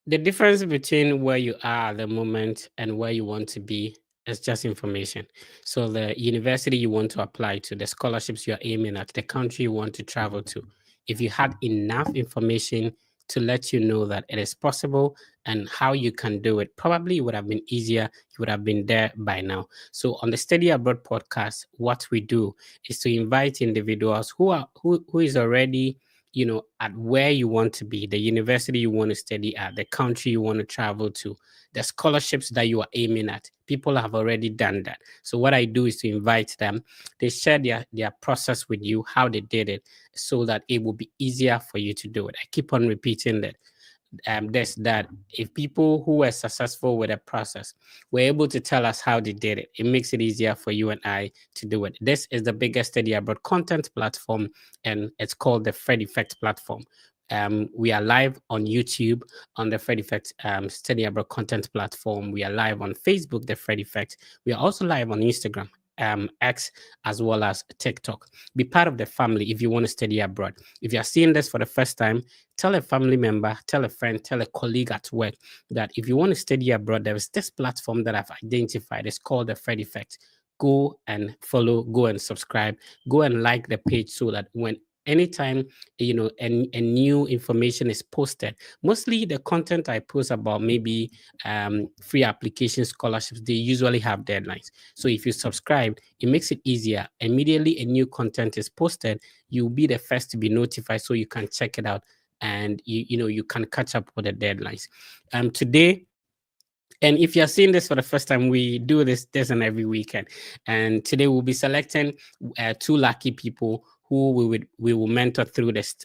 The difference between where you are at the moment and where you want to be is just information. So the university you want to apply to, the scholarships you're aiming at, the country you want to travel to, if you had enough information to let you know that it is possible and how you can do it, probably it would have been easier. You would have been there by now. So on the Study Abroad podcast, what we do is to invite individuals who is already at where you want to be, the university you want to study at, the country you want to travel to, the scholarships that you are aiming at. People have already done that. So what I do is to invite them. They share their process with you, how they did it, so that it will be easier for you to do it. I keep on repeating that. This that if people who were successful with a process were able to tell us how they did it, it makes it easier for you and I to do it. This is the biggest study abroad content platform, and it's called the Fred Effect platform. We are live on YouTube on the Fred Effect Study Abroad content platform. We are live on Facebook, the Fred Effect. We are also live on Instagram, X, as well as TikTok. Be part of the family if you want to study abroad. If you are seeing this for the first time, tell a family member, tell a friend, tell a colleague at work that if you want to study abroad, there is this platform that I've identified. It's called the Fred Effect. Go and follow, go and subscribe, go and like the page so that when anytime a new information is posted, mostly the content I post about maybe free application scholarships, they usually have deadlines. So if you subscribe, it makes it easier. Immediately a new content is posted, you'll be the first to be notified so you can check it out, and you can catch up with the deadlines. Today, and if you're seeing this for the first time, we do this and every weekend. And today we'll be selecting two lucky people who we will mentor through this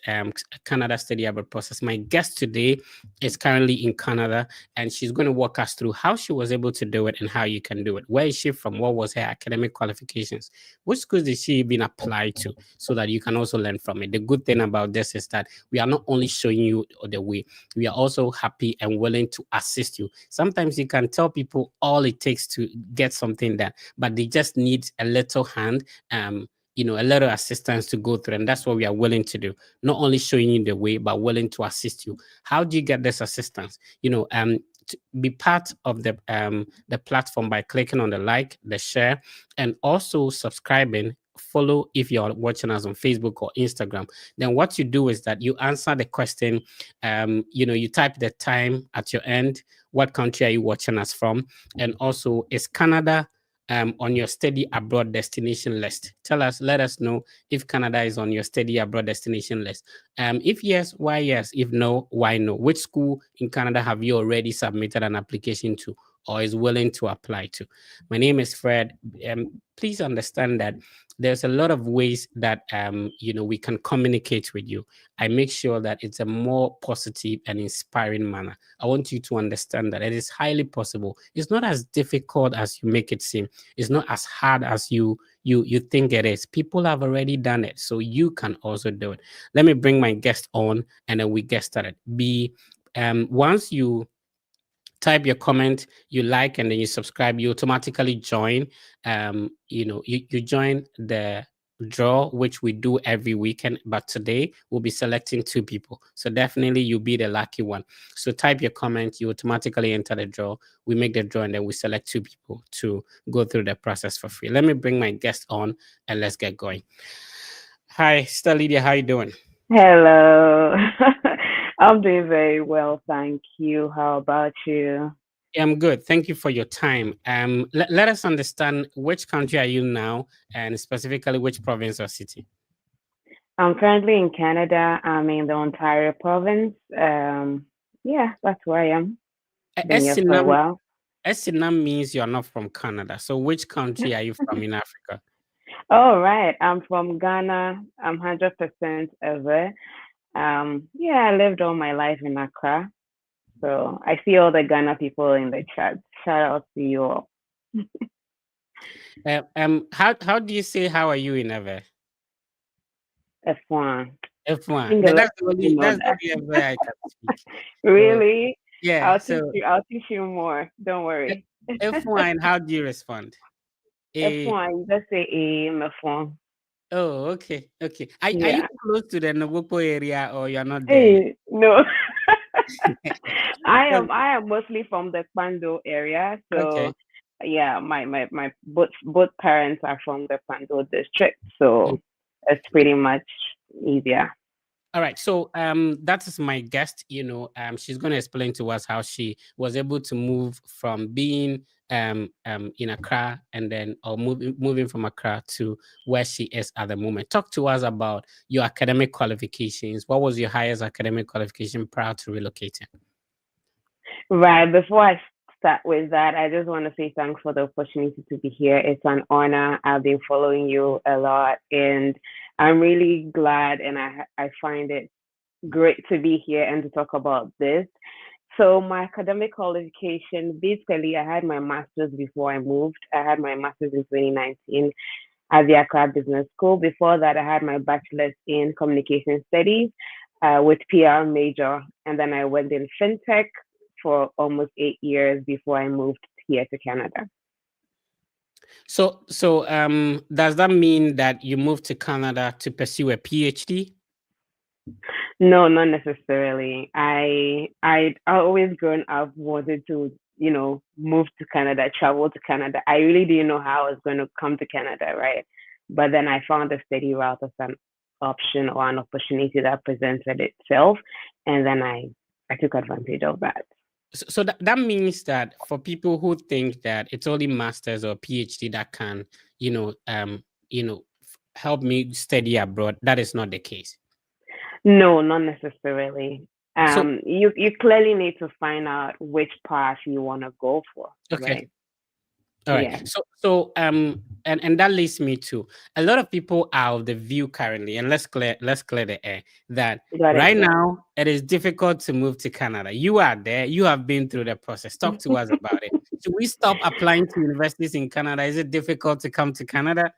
Canada study abroad process. My guest today is currently in Canada, and she's going to walk us through how she was able to do it and how you can do it. Where is she from? What was her academic qualifications? Which schools did she been applied to? So that you can also learn from it. The good thing about this is that we are not only showing you the way, we are also happy and willing to assist you. Sometimes you can tell people all it takes to get something done, but they just need a little hand, a little assistance to go through. And that's what we are willing to do. Not only showing you the way, but willing to assist you. How do you get this assistance? To be part of the platform by clicking on the like, the share, and also subscribing. Follow if you're watching us on Facebook or Instagram. Then what you do is that you answer the question. You type the time at your end. What country are you watching us from? And also, is Canada on your study abroad destination list? Let us know if Canada is on your study abroad destination list. If yes, why yes? If no, why no? Which school in Canada have you already submitted an application to or is willing to apply to? My name is Fred. Please understand that there's a lot of ways that we can communicate with you. I make sure that it's a more positive and inspiring manner. I want you to understand that it is highly possible. It's not as difficult as you make it seem. It's not as hard as you think it is. People have already done it, so you can also do it. Let me bring my guest on, and then we get started. Once you type your comment, you like, and then you subscribe, you automatically join. You join the draw, which we do every weekend, but today we'll be selecting two people, so definitely you'll be the lucky one. So type your comment, you automatically enter the draw. We make the draw, and then we select two people to go through the process for free. Let me bring my guest on, and let's get going. Hi, Sister Lydia, how you doing? Hello. I'm doing very well, thank you. How about you? Yeah, I'm good. Thank you for your time. Let us understand, which country are you now, and specifically which province or city? I'm currently in Canada. I'm in the Ontario province. Yeah, that's where I am. Been here for a Esinam, while. Esinam means you're not from Canada. So which country are you from in Africa? All right. I'm from Ghana. I'm 100% aware. Yeah, I lived all my life in Accra. So I see all the Ghana people in the chat. Shout out to you all. How do you say how are you in Ever? F1. I F1. think a lot That's of the people only know that's the that. only Ever I can speak. So Really? yeah. I'll teach So you. I'll teach you more. Don't worry. F1, how do you respond? A F1, just say F1. Oh, okay, okay. Are you Yeah. close to the Nogopo area, or you're not there yet? Hey, no. I am mostly from the Kwando area, Okay. so yeah, my both parents are from the Kwando district, so it's pretty much easier. All right. So that is my guest. She's gonna explain to us how she was able to move from being in Accra and then or moving from Accra to where she is at the moment. Talk to us about your academic qualifications. What was your highest academic qualification prior to relocating? Right. Before I start with that, I just want to say thanks for the opportunity to be here. It's an honor. I've been following you a lot, and I'm really glad, and I find it great to be here and to talk about this. So my academic qualification, basically, I had my master's before I moved. I had my master's in 2019 at the Accra Business School. Before that, I had my bachelor's in communication studies with PR major, and then I went in fintech for almost 8 years before I moved here to Canada. So does that mean that you moved to Canada to pursue a PhD? No, not necessarily. I always grown up wanted to, move to Canada, travel to Canada. I really didn't know how I was going to come to Canada, right? But then I found a study route as an option or an opportunity that presented itself, and then I took advantage of that. So that means that for people who think that it's only masters or PhD that can, you know, um, help me study abroad, that is not the case. No, not necessarily. So You clearly need to find out which path you want to go for, okay, right? all right. Yeah, And that leads me to a lot of people are of the view currently, and let's clear the air that got it. right now it is difficult to move to Canada. You are there, you have been through the process. Talk to us about it. Should we stop applying to universities in Canada? Is it difficult to come to Canada?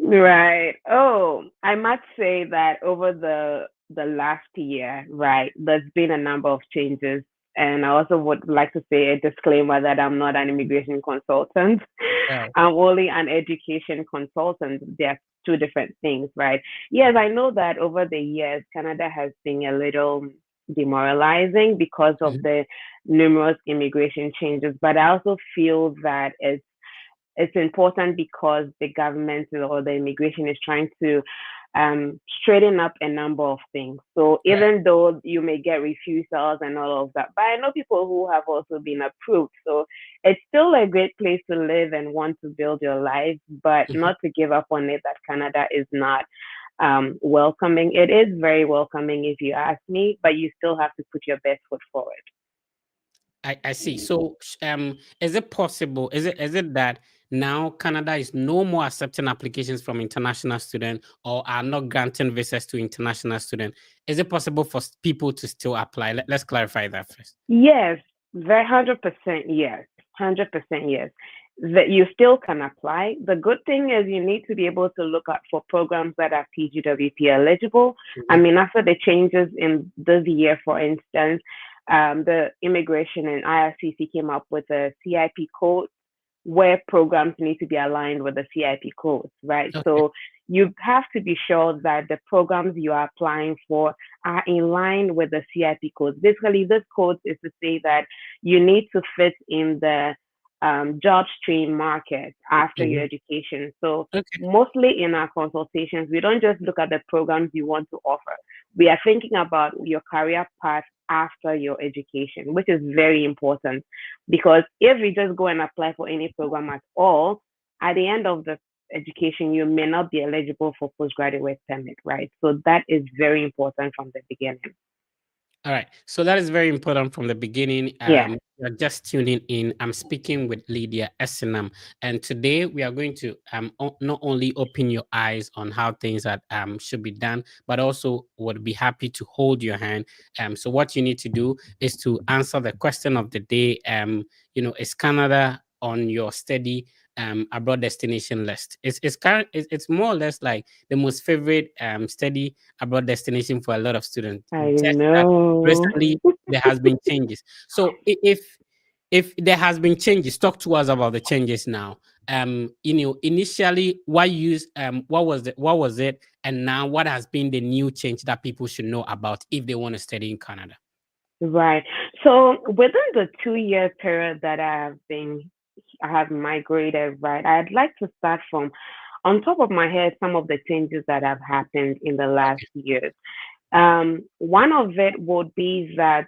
Right. Oh, I must say that over the last year, right, there's been a number of changes. And I also would like to say a disclaimer that I'm not an immigration consultant. Right. I'm only an education consultant. They're two different things, right? Yes, I know that over the years, Canada has been a little demoralizing because of Mhm. the numerous immigration changes, but I also feel that it's important because the government or the immigration is trying to straighten up a number of things. So Right. even though you may get refusals and all of that, but I know people who have also been approved. So it's still a great place to live and want to build your life, but Mhm. not to give up on it that Canada is not welcoming. It is very welcoming if you ask me, but you still have to put your best foot forward. I see. So, is it possible? Is it that now Canada is no more accepting applications from international students or are not granting visas to international students? Is it possible for people to still apply? Let's clarify that first. Yes, very 100% yes. 100% yes. That you still can apply. The good thing is you need to be able to look out for programs that are PGWP eligible. I Mhm. mean, after the changes in this year, for instance, the immigration and IRCC came up with a CIP code where programs need to be aligned with the CIP codes, right? Okay. So you have to be sure that the programs you are applying for are in line with the CIP codes. Basically, this code is to say that you need to fit in the job stream market after your Mhm. education. So Okay. mostly in our consultations, we don't just look at the programs you want to offer. We are thinking about your career path after your education, which is very important because if you just go and apply for any program at all, at the end of the education, you may not be eligible for postgraduate permit, right? So that is very important from the beginning. All right. So that is very important from the beginning. Yeah. You're just tuning in. I'm speaking with Lydia Esenam, and today we are going to not only open your eyes on how things that should be done, but also would be happy to hold your hand. So what you need to do is to answer the question of the day. Is Canada on your study abroad destination list? It's more or less like the most favorite study abroad destination for a lot of students. I Just that know. recently there has been changes. So if there has been changes, talk to us about the changes now. Initially, what was it, and now what has been the new change that people should know about if they want to study in Canada? Right. So within the 2 year period that I have migrated, right, I'd like to start from on top of my head some of the changes that have happened in the last Okay. years. One of it would be that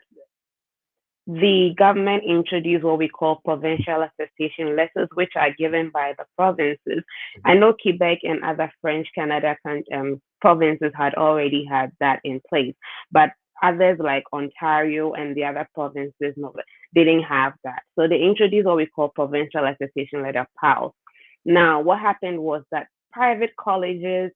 the government introduced what we call provincial attestation letters, which are given by the provinces. I know Quebec and other French Canada provinces had already had that in place, but others like Ontario and the other provinces no, didn't have that. So they introduced what we call provincial attestation letter PALs. Now, what happened was that private colleges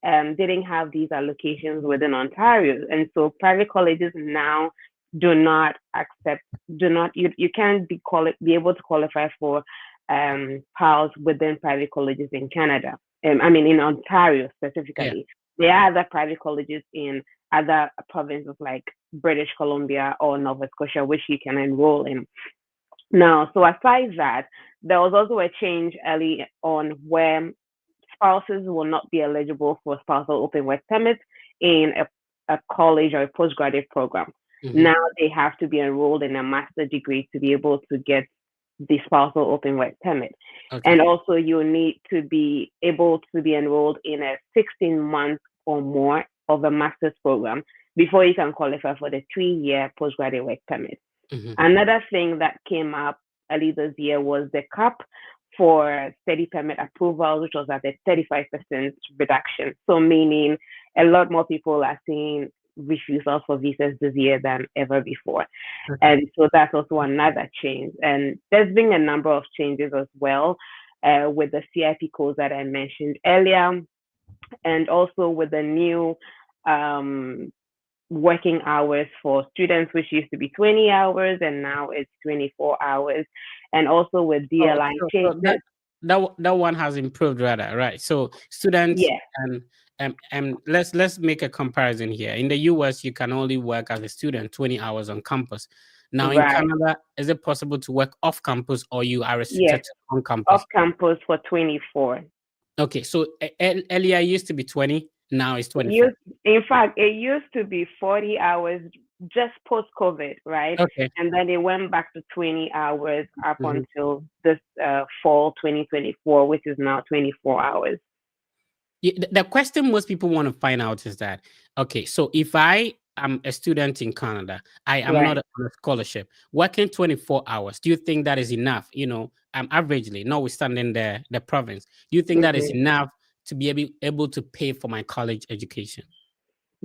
didn't have these allocations within Ontario. And so private colleges now do not accept, do not, you can't be able to qualify for PALs within private colleges in Canada. I mean, in Ontario Yeah. specifically. There are other private colleges in other provinces like British Columbia or Nova Scotia, which you can enroll in. Now, so aside that, there was also a change early on where spouses will not be eligible for spousal open work permits in a college or a postgraduate program. Hmm. Now they have to be enrolled in a master's degree to be able to get the spousal open work permit. Okay. And also you need to be able to be enrolled in a 16 month or more of a master's program before you can qualify for the 3 year postgraduate work permit. Hmm. Another thing that came up early this year was the cap for study permit approval, which was at a 35% reduction. So, meaning a lot more people are seeing refusals for visas this year than ever before. Okay. And so that's also another change. And there's been a number of changes as well with the CIP codes that I mentioned earlier, and also with the new um, working hours for students, which used to be 20 hours and now it's 24 hours. And also with Oh, DLI so that changes. that one has improved rather, right? So students Yeah, and let's make a comparison here. In the US, you can only work as a student 20 hours on campus. Now in right. Canada, is it possible to work off campus or you are Yes, restricted to on off campus? campus for 24. Okay, so earlier it used to be 20, now it's It 24. used, in fact, it used to be 40 hours just post COVID, right? Okay. And then it went back to 20 hours up Mhm. until this fall 2024, which is now 24 hours. The question most people want to find out is that, okay, so if I am a student in Canada, I am not Right. on a scholarship, working 24 hours, do you think that is enough? Averagely, notwithstanding the province, do you think that is Hmm. enough to be able to pay for my college education?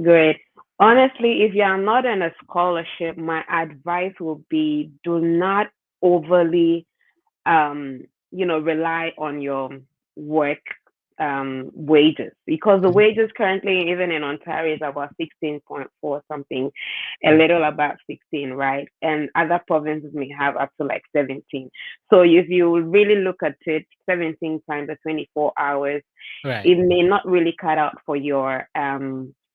Great. Honestly, if you are not in a scholarship, my advice would be do not overly um, rely on your work wages, because the Mhm. wages currently, even in Ontario, is about 16.4 something, a Mm. little about 16, right? And other provinces may have up to like 17. So if you really look at it, 17 times the 24 hours, Right. it may not really cut out for your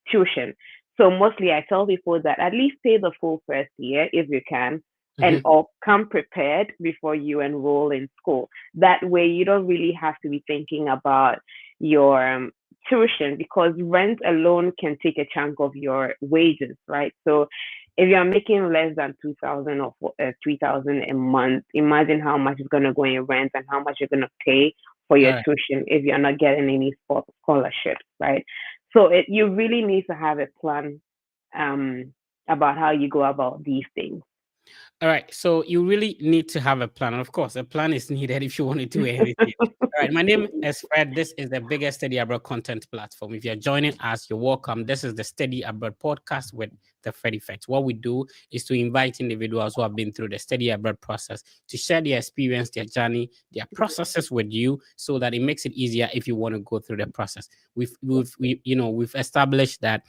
tuition. So mostly I tell people that at least pay the full first year if you can, and Mhm. or come prepared before you enroll in school. That way you don't really have to be thinking about your tuition, because rent alone can take a chunk of your wages, right? So if you're making less than 2,000 or 3,000 a month, imagine how much is going to go in rent and how much you're going to pay for All your right. tuition if you're not getting any scholarships, right? So you really need to have a plan um, about how you go about these things. All right. So you really need to have a plan. And of course, a plan is needed if you want to do anything. All right. My name is Fred. This is the biggest Study Abroad content platform. If you're joining us, you're welcome. This is the Study Abroad podcast with the Fred Effect. What we do is to invite individuals who have been through the Study Abroad process to share their experience, their journey, their processes with you, so that it makes it easier if you want to go through the process. We've established that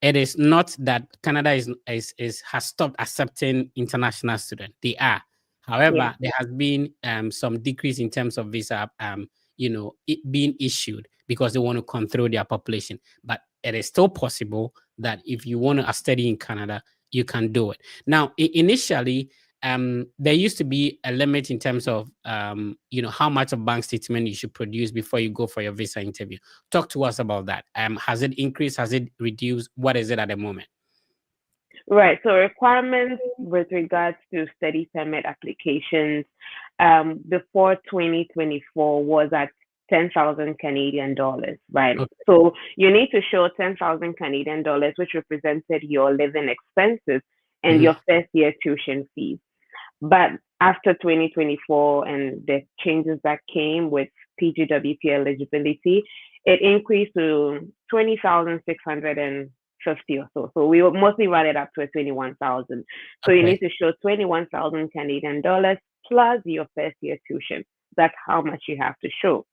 it is not that Canada is has stopped accepting international students. They are. Yeah, However, there has been some decrease in terms of visa, it being issued because they want to control their population. But it is still possible that if you want to study in Canada, you can do it. Now, initially, there used to be a limit in terms of, how much of bank statement you should produce before you go for your visa interview. Talk to us about that. Has it increased? Has it reduced? What is it at the moment? Right. So requirements with regards to study permit applications before 2024 was at 10,000 Canadian dollars, right? Okay. So you need to show 10,000 Canadian dollars, which represented your living expenses and Mhm. your first year tuition fees. But after 2024 and the changes that came with PGWP eligibility, it increased to 20,650 or so. So we will mostly run it up to a 21,000. So you Okay. need to show 21,000 Canadian dollars plus your first year tuition. That's how much you have to show.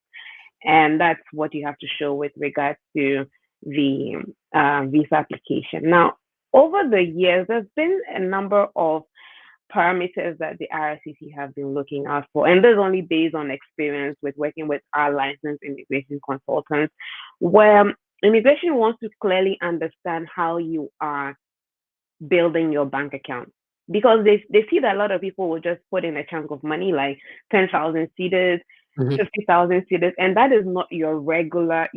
And that's what you have to show with regards to the visa application. Now, over the years, there's been a number of parameters that the IRCC have been looking out for. And this is only based on experience with working with our licensed immigration consultants, where immigration wants to clearly understand how you are building your bank account. Because they see that a lot of people will just put in a chunk of money like 10,000 cedis, Mhm. 50,000 cedis, and that is not your regular,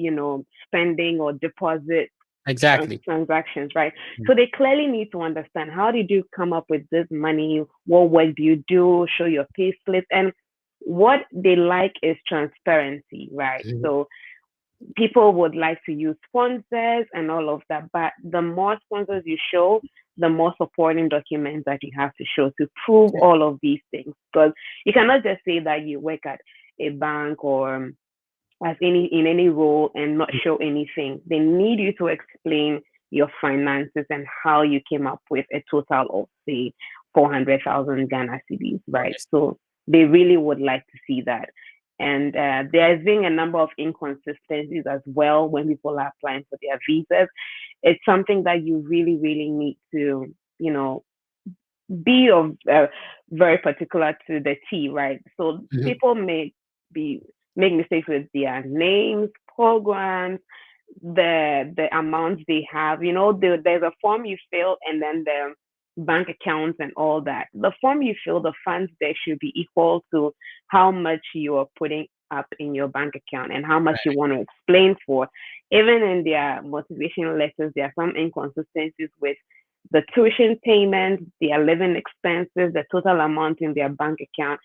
spending or deposit Exactly. transactions, right? Mm. So they clearly need to understand how did you come up with this money? What work do you do? Show your pay slip. And what they like is transparency, right? Mhm. So people would like to use sponsors and all of that, but the more sponsors you show, the more supporting documents that you have to show to prove all of these things. Because you cannot just say that you work at a bank or as any role and not show anything. They need you to explain your finances and how you came up with a total of say 400,000 Ghana cedis, right? Yes. So they really would like to see that. And there's been a number of inconsistencies as well when people are applying for their visas. It's something that you really, really need to, be of very particular to the T, right? So Mhm. people may be make mistakes with their names, programs, the amounts they have. There's a form you fill and then the bank accounts and all that. The form you fill, the funds there should be equal to how much you are putting up in your bank account and how much you Right. want to explain for. Even in their motivation letters, there are some inconsistencies with the tuition payments, their living expenses, the total amount in their bank account.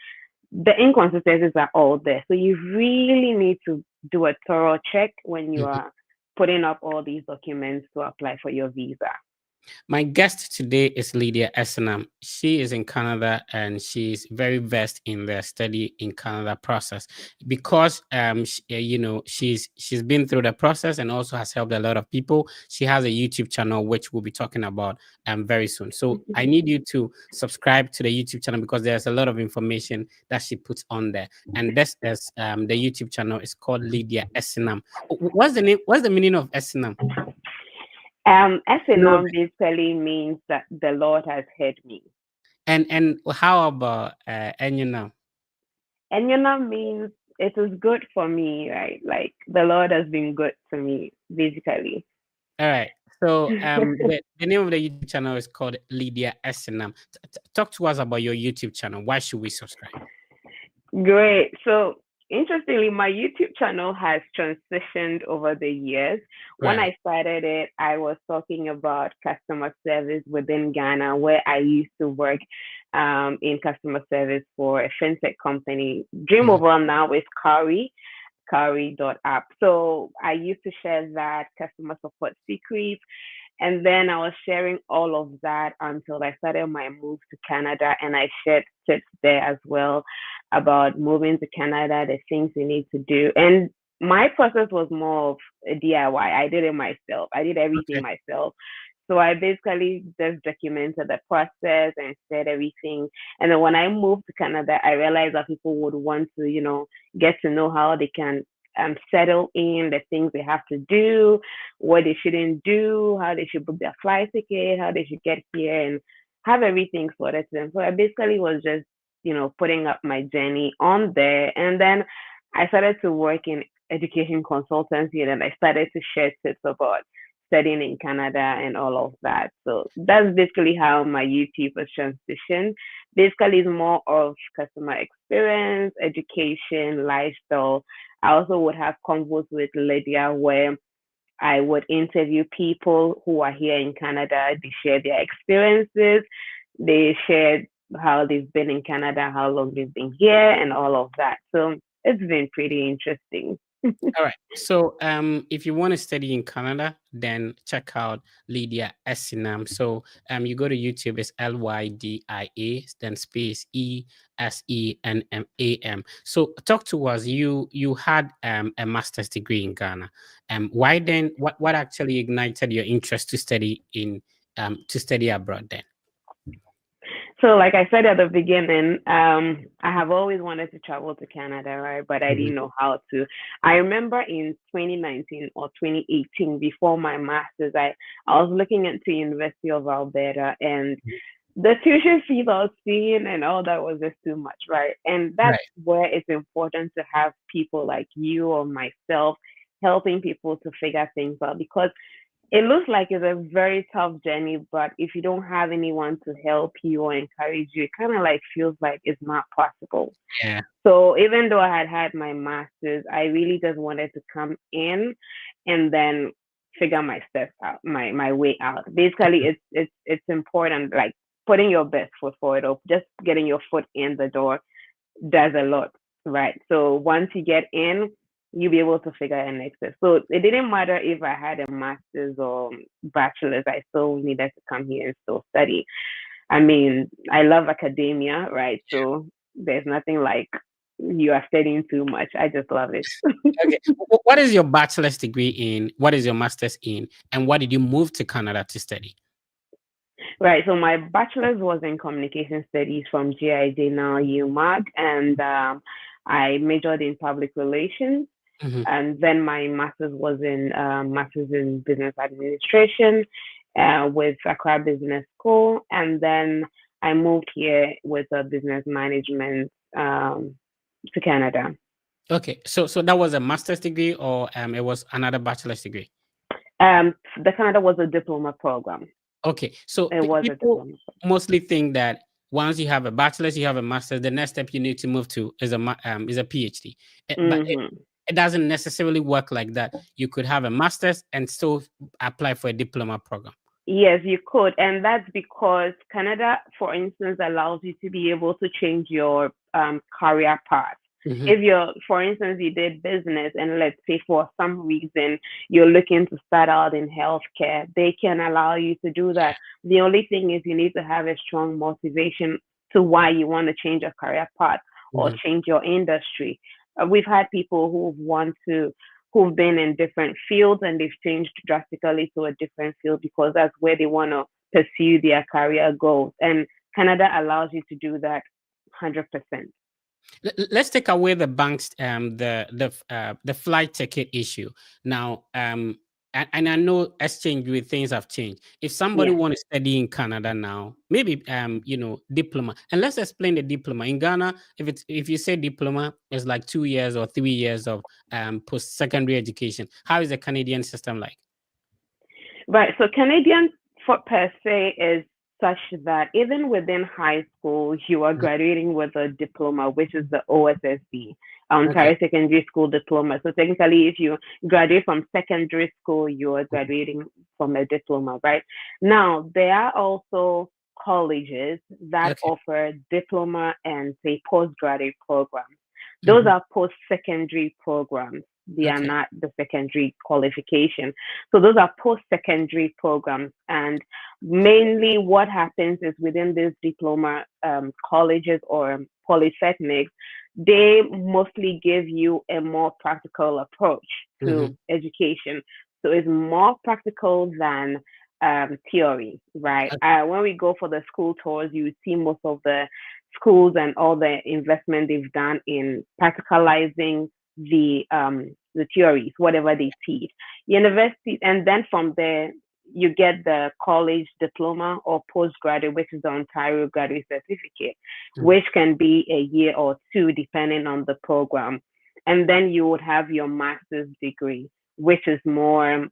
The inconsistencies are all there. So you really need to do a thorough check when you Mhm. are putting up all these documents to apply for your visa. My guest today is Lydia Esenam. She is in Canada and she's very versed in the study in Canada process because she's been through the process and also has helped a lot of people. She has a YouTube channel which we'll be talking about very soon. So I need you to subscribe to the YouTube channel because there's a lot of information that she puts on there. And this is the YouTube channel is called Lydia Esenam. What's the name? What's the meaning of Esenam? No. Esenam basically means that the Lord has heard me. And how about Enyinam? Enyonam means it is good for me, right? Like the Lord has been good to me, basically. All right. So the name of the YouTube channel is called Lydia Esenam. Talk to us about your YouTube channel. Why should we subscribe? Great. So, interestingly, my YouTube channel has transitioned over the years. When Right. I started it, I was talking about customer service within Ghana, where I used to work in customer service for a fintech company. Dream Mhm. overall now is Kari.app. So I used to share that customer support secrets, and then I was sharing all of that until I started my move to Canada, and I shared tips there as well about moving to Canada, the things you need to do. And my process was more of a DIY. I did it myself. I did everything Okay. myself. So I basically just documented the process and said everything. And then when I moved to Canada, I realized that people would want to, get to know how they can settle in, the things they have to do, what they shouldn't do, how they should book their flight ticket, how they should get here, and have everything sorted to them. So I basically was just, putting up my journey on there. And then I started to work in education consultancy, and then I started to share tips about studying in Canada and all of that. So that's basically how my YouTube has transitioned. Basically, it's more of customer experience, education, lifestyle. I also would have convos with Lydia where I would interview people who are here in Canada. They share their experiences. They shared how they've been in Canada, how long they've been here, and all of that. So it's been pretty interesting. All right. So, if you want to study in Canada, then check out Lydia Esenam. So, you go to YouTube. It's Lydia, then space Esenam. So, talk to us. You had a master's degree in Ghana. Why then? What actually ignited your interest to study abroad then? So, like I said at the beginning, I have always wanted to travel to Canada, right? But I Mhm. didn't know how to. I remember in 2019 or 2018, before my master's, I was looking into University of Alberta, and the tuition fees I was seeing and all that was just too much, right? And that's Right. where it's important to have people like you or myself helping people to figure things out, because it looks like it's a very tough journey, but if you don't have anyone to help you or encourage you, it kind of like feels like it's not possible. Yeah. So even though I had had my master's, I really just wanted to come in and then figure my steps out, my way out. Basically, it's important, like putting your best foot forward or just getting your foot in the door does a lot, right? So once you get in, you'll be able to figure out next step. So it didn't matter if I had a master's or bachelor's, I still needed to come here and still study. I mean, I love academia, right? So there's nothing like you are studying too much. I just love it. Okay. What is your bachelor's degree in? What is your master's in? And what did you move to Canada to study? Right. So my bachelor's was in communication studies from GIJ, now UMAG, and I majored in public relations. Mhm. And then my master's was in master's in business administration with Accra Business School, and then I moved here with a business management to Canada. Okay, so that was a master's degree, or it was another bachelor's degree. The Canada was a diploma program. Okay, so It was a people diploma program. mostly think that once you have a bachelor's, you have a master's. The next step you need to move to is a PhD. But Hmm. it doesn't necessarily work like that. You could have a master's and still apply for a diploma program. Yes, you could. And that's because Canada, for instance, allows you to be able to change your career path. Hmm. If you're, for instance, you did business and let's say for some reason you're looking to start out in healthcare, they can allow you to do that. The only thing is you need to have a strong motivation to why you want to change your career path or Hmm. change your industry. We've had people who've been in different fields and they've changed drastically to a different field because that's where they want to pursue their career goals. And Canada allows you to do that 100%. Let's take away the banks, the flight ticket issue. Now, and I know exchange with things have changed. If somebody Yeah. want to study in Canada now, maybe diploma, and let's explain the diploma in Ghana. If you say diploma, it's like 2 years or 3 years of post secondary education. How is the Canadian system like? Right. So Canadian for per se is such that even within high school, you are Mhm. graduating with a diploma, which is the OSSD, Okay. Ontario Secondary School Diploma. So technically, if you graduate from secondary school, you are Mhm. graduating from a diploma, right? Now, there are also colleges that Okay. offer diploma and say postgraduate programs. Those Mhm. are post-secondary programs. They are Okay. not the secondary qualification. So those are post-secondary programs. And mainly what happens is within these diploma colleges or polytechnics, they mostly give you a more practical approach Mhm. to education. So it's more practical than theory, right? When we go for the school tours, you see most of the schools and all the investment they've done in practicalizing the theories, whatever they teach. Universities, and then from there you get the college diploma or postgraduate, which is the Ontario Graduate Certificate, Mhm. which can be a year or two depending on the program. And then you would have your master's degree, which is more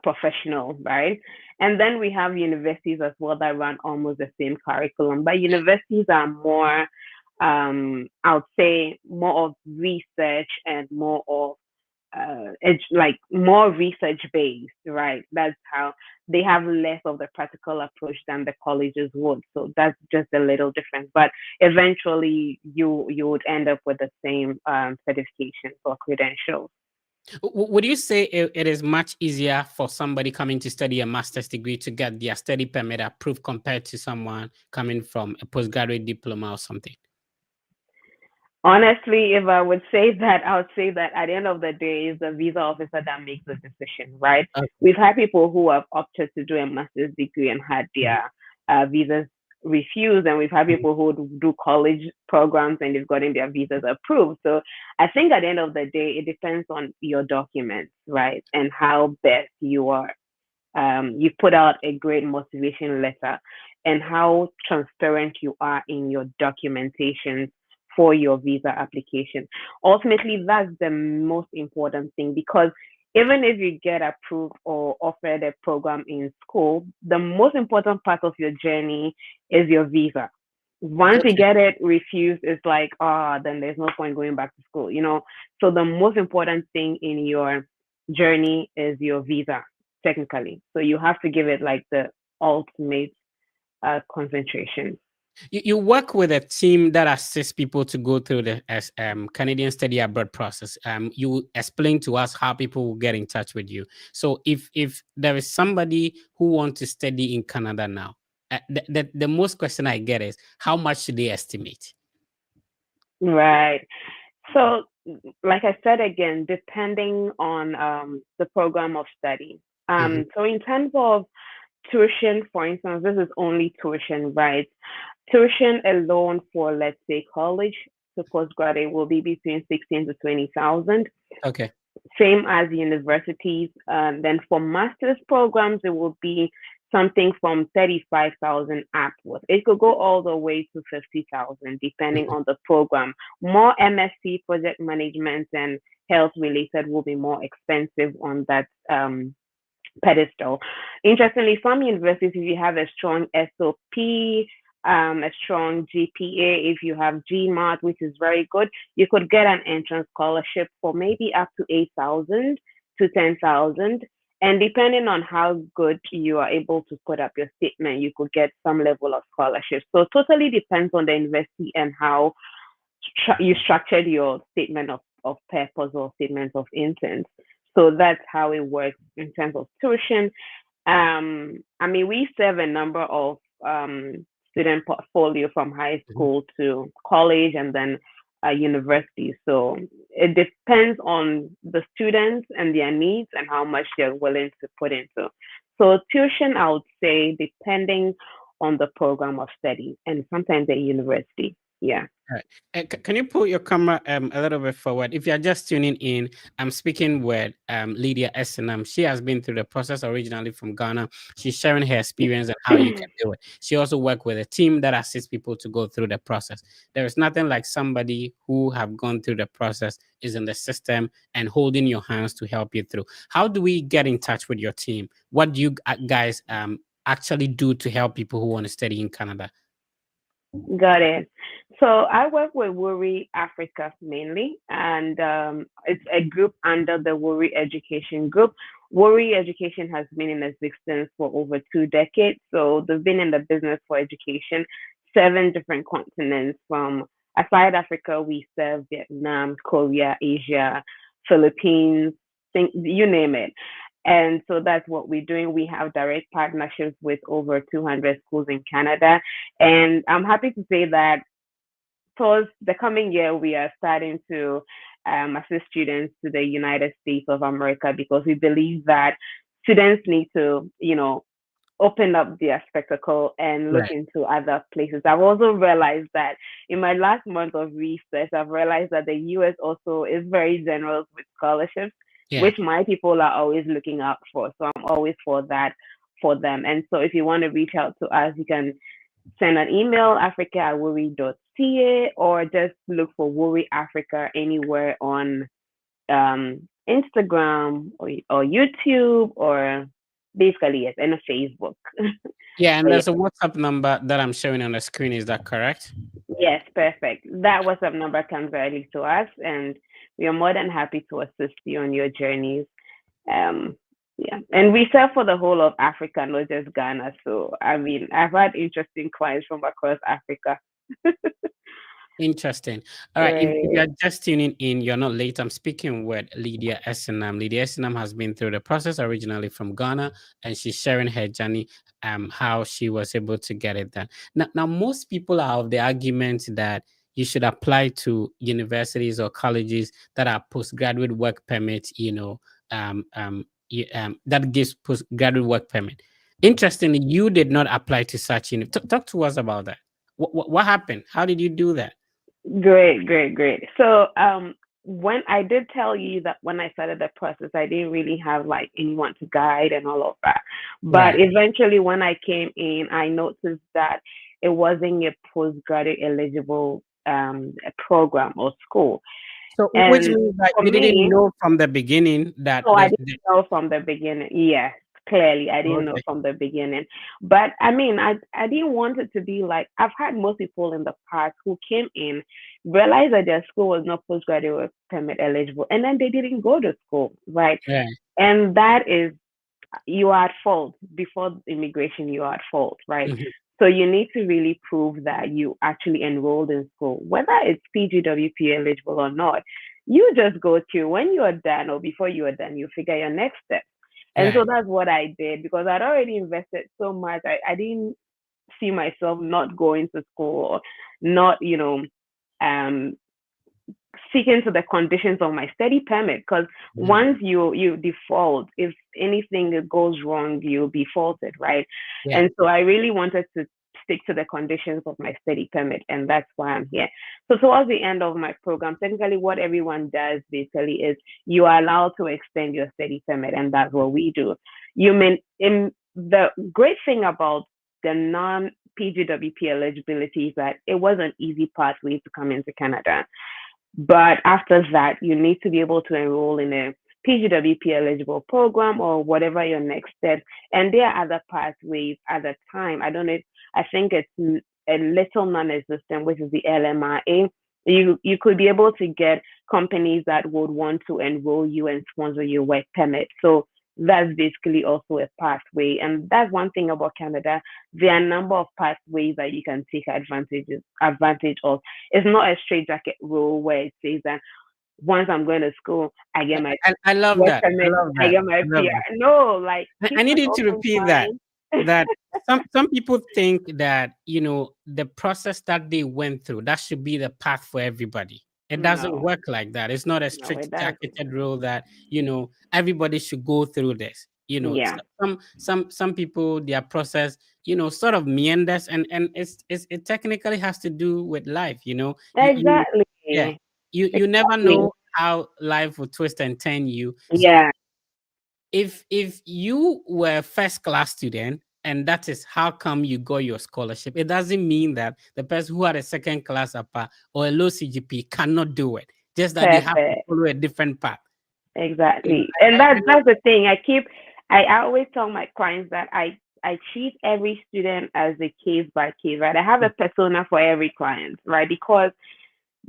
professional, right? And then we have universities as well that run almost the same curriculum, but universities are more, I would say, more of research and more of it's like more research based, right? That's how they have less of the practical approach than the colleges would. So that's just a little different. But eventually, you would end up with the same certification or credentials. Would you say it is much easier for somebody coming to study a master's degree to get their study permit approved compared to someone coming from a postgraduate diploma or something? Honestly, if I would say that, I would say that at the end of the day, it's the visa officer that makes the decision, right? Okay. We've had people who have opted to do a master's degree and had Mhm, their visas refused, and we've had mhm. people who do college programs and they've gotten their visas approved. So I think at the end of the day, it depends on your documents, right? And how best you are you put out a great motivation letter and how transparent you are in your documentation for your visa application. Ultimately, that's the most important thing because even if you get approved or offered a program in school, the most important part of your journey is your visa. Once you Okay. get it refused, it's like, then there's no point going back to school, you know? So the most important thing in your journey is your visa technically. So you have to give it like the ultimate concentration. You work with a team that assists people to go through the Canadian study abroad process. You explain to us how people will get in touch with you. So if there is somebody who wants to study in Canada now, the most question I get is how much should they estimate? Right. So, like I said again, depending on the program of study. Mhm. So, in terms of tuition, for instance, this is only tuition, right? Tuition alone for, let's say, college to postgraduate will be between 16 to 20,000. Okay. Same as universities. Then for master's programs, it will be something from 35,000 upwards. It could go all the way to 50,000 depending Mhm. on the program. More MSc project management and health related will be more expensive on that pedestal. Interestingly, some universities, if you have a strong SOP, a strong GPA, if you have GMAT, which is very good, you could get an entrance scholarship for maybe up to 8,000 to 10,000. And depending on how good you are able to put up your statement, you could get some level of scholarship. So totally depends on the university and how you structured your statement of purpose or statement of intent. So that's how it works in terms of tuition. I mean, we serve a number of student portfolio from high Mhm. school to college and then university. So it depends on the students and their needs and how much they're willing to put into. So tuition, I would say, depending on the program of study and sometimes the university. Yeah. Right. Can you pull your camera a little bit forward? If you're just tuning in, I'm speaking with Lydia Esenam. She has been through the process originally from Ghana. She's sharing her experience and how you can do it. She also worked with a team that assists people to go through the process. There is nothing like somebody who have gone through the process, is in the system, and holding your hands to help you through. How do we get in touch with your team? What do you guys actually do to help people who want to study in Canada? Got it. So I work with Worry Africa mainly, and it's a group under the Worry Education Group. Worry Education has been in existence for over 2 decades. So they've been in the business for education, 7 different continents. From aside Africa, we serve Vietnam, Korea, Asia, Philippines, think you name it. And so that's what we're doing. We have direct partnerships with over 200 schools in Canada. And I'm happy to say that towards the coming year, we are starting to assist students to the United States of America because we believe that students need to, open up their spectacle and look Right. into other places. I've also realized that in my last month of research, I've realized that the US also is very generous with scholarships, Yeah. which my people are always looking out for. So I'm always for that for them. And so if you want to reach out to us, you can send an email, africa@worry.ca, or just look for Worry Africa anywhere on Instagram or YouTube or basically yes, and Facebook. Yeah, So and yeah, there's a WhatsApp number that I'm showing on the screen. Is that correct? yes, perfect. That WhatsApp number comes directly to us, and We are more than happy to assist you on your journeys. Um, yeah, and we serve for the whole of Africa, not just Ghana. So I mean, I've had interesting clients from across Africa. Interesting. All right. If Right. you're just tuning in, you're not late. I'm speaking with Lydia Esenam. Lydia Esenam has been through the process originally from Ghana, and she's sharing her journey, how she was able to get it done. Now, most people are of the argument that you should apply to universities or colleges that are postgraduate work permit, that gives postgraduate work permit. Interestingly, you did not apply to such. Talk to us about that. What happened? How did you do that? Great, great, great. So, when I did tell you that when I started the process, I didn't really have like anyone to guide and all of that. But Right. eventually, when I came in, I noticed that it wasn't a postgraduate eligible program or school. So, which And means that for you didn't me, know from the beginning that so I didn't the know from the beginning. Yes, clearly I didn't know okay, from the beginning. But I mean, I didn't want it to be like I've had most people in the past who came in, realized that their school was not postgraduate permit eligible, and then they didn't go to school, right? yeah, And that is, you are at fault. Before immigration, you are at fault, right? mhm, So you need to really prove that you actually enrolled in school, whether it's PGWP eligible or not. You just go to, when you are done or before you are done, you figure your next step. And so right, that's what I did because I'd already invested so much. I didn't see myself not going to school or not, um, seeking to the conditions of my study permit, because mhm, once you default, if anything goes wrong, you'll be faulted, right? yeah, And so I really wanted to stick to the conditions of my study permit, and that's why I'm here. So towards the end of my program, technically what everyone does basically is you are allowed to extend your study permit, and that's what we do. You mean in the great thing about the non PGWP eligibility is that it was an easy pathway to come into Canada, but after that, you need to be able to enroll in a PGWP eligible program or whatever your next step. And there are other pathways at the time. I don't know if, I think it's a little non-existent, which is the LMRA. You could be able to get companies that would want to enroll you and sponsor your work permit. So that's basically also a pathway. And that's one thing about Canada. There are a number of pathways that you can take advantage of. It's not a straight jacket rule where it says that once I'm going to school, I get my I love work that. I permit, love I that. get my I love that. PR. No, like I keep need an you to open repeat that. mind. That some people think that the process that they went through, that should be the path for everybody. It doesn't No, work like that. It's not a no, strict it doesn't. jacketed rule that everybody should go through this. Yeah, Some people, their process sort of meanders, and it technically has to do with life. You yeah, exactly. you never Exactly. know how life will twist and turn you. So Yeah, if you were a first class student and that is how come you got your scholarship, it doesn't mean that the person who had a second class upper or a low CGP cannot do it. Just that they have to perfect. follow a different path. Exactly. And I love that's the thing. I always tell my clients that I treat every student as a case by case, right? I have a that. persona for every client, right? Because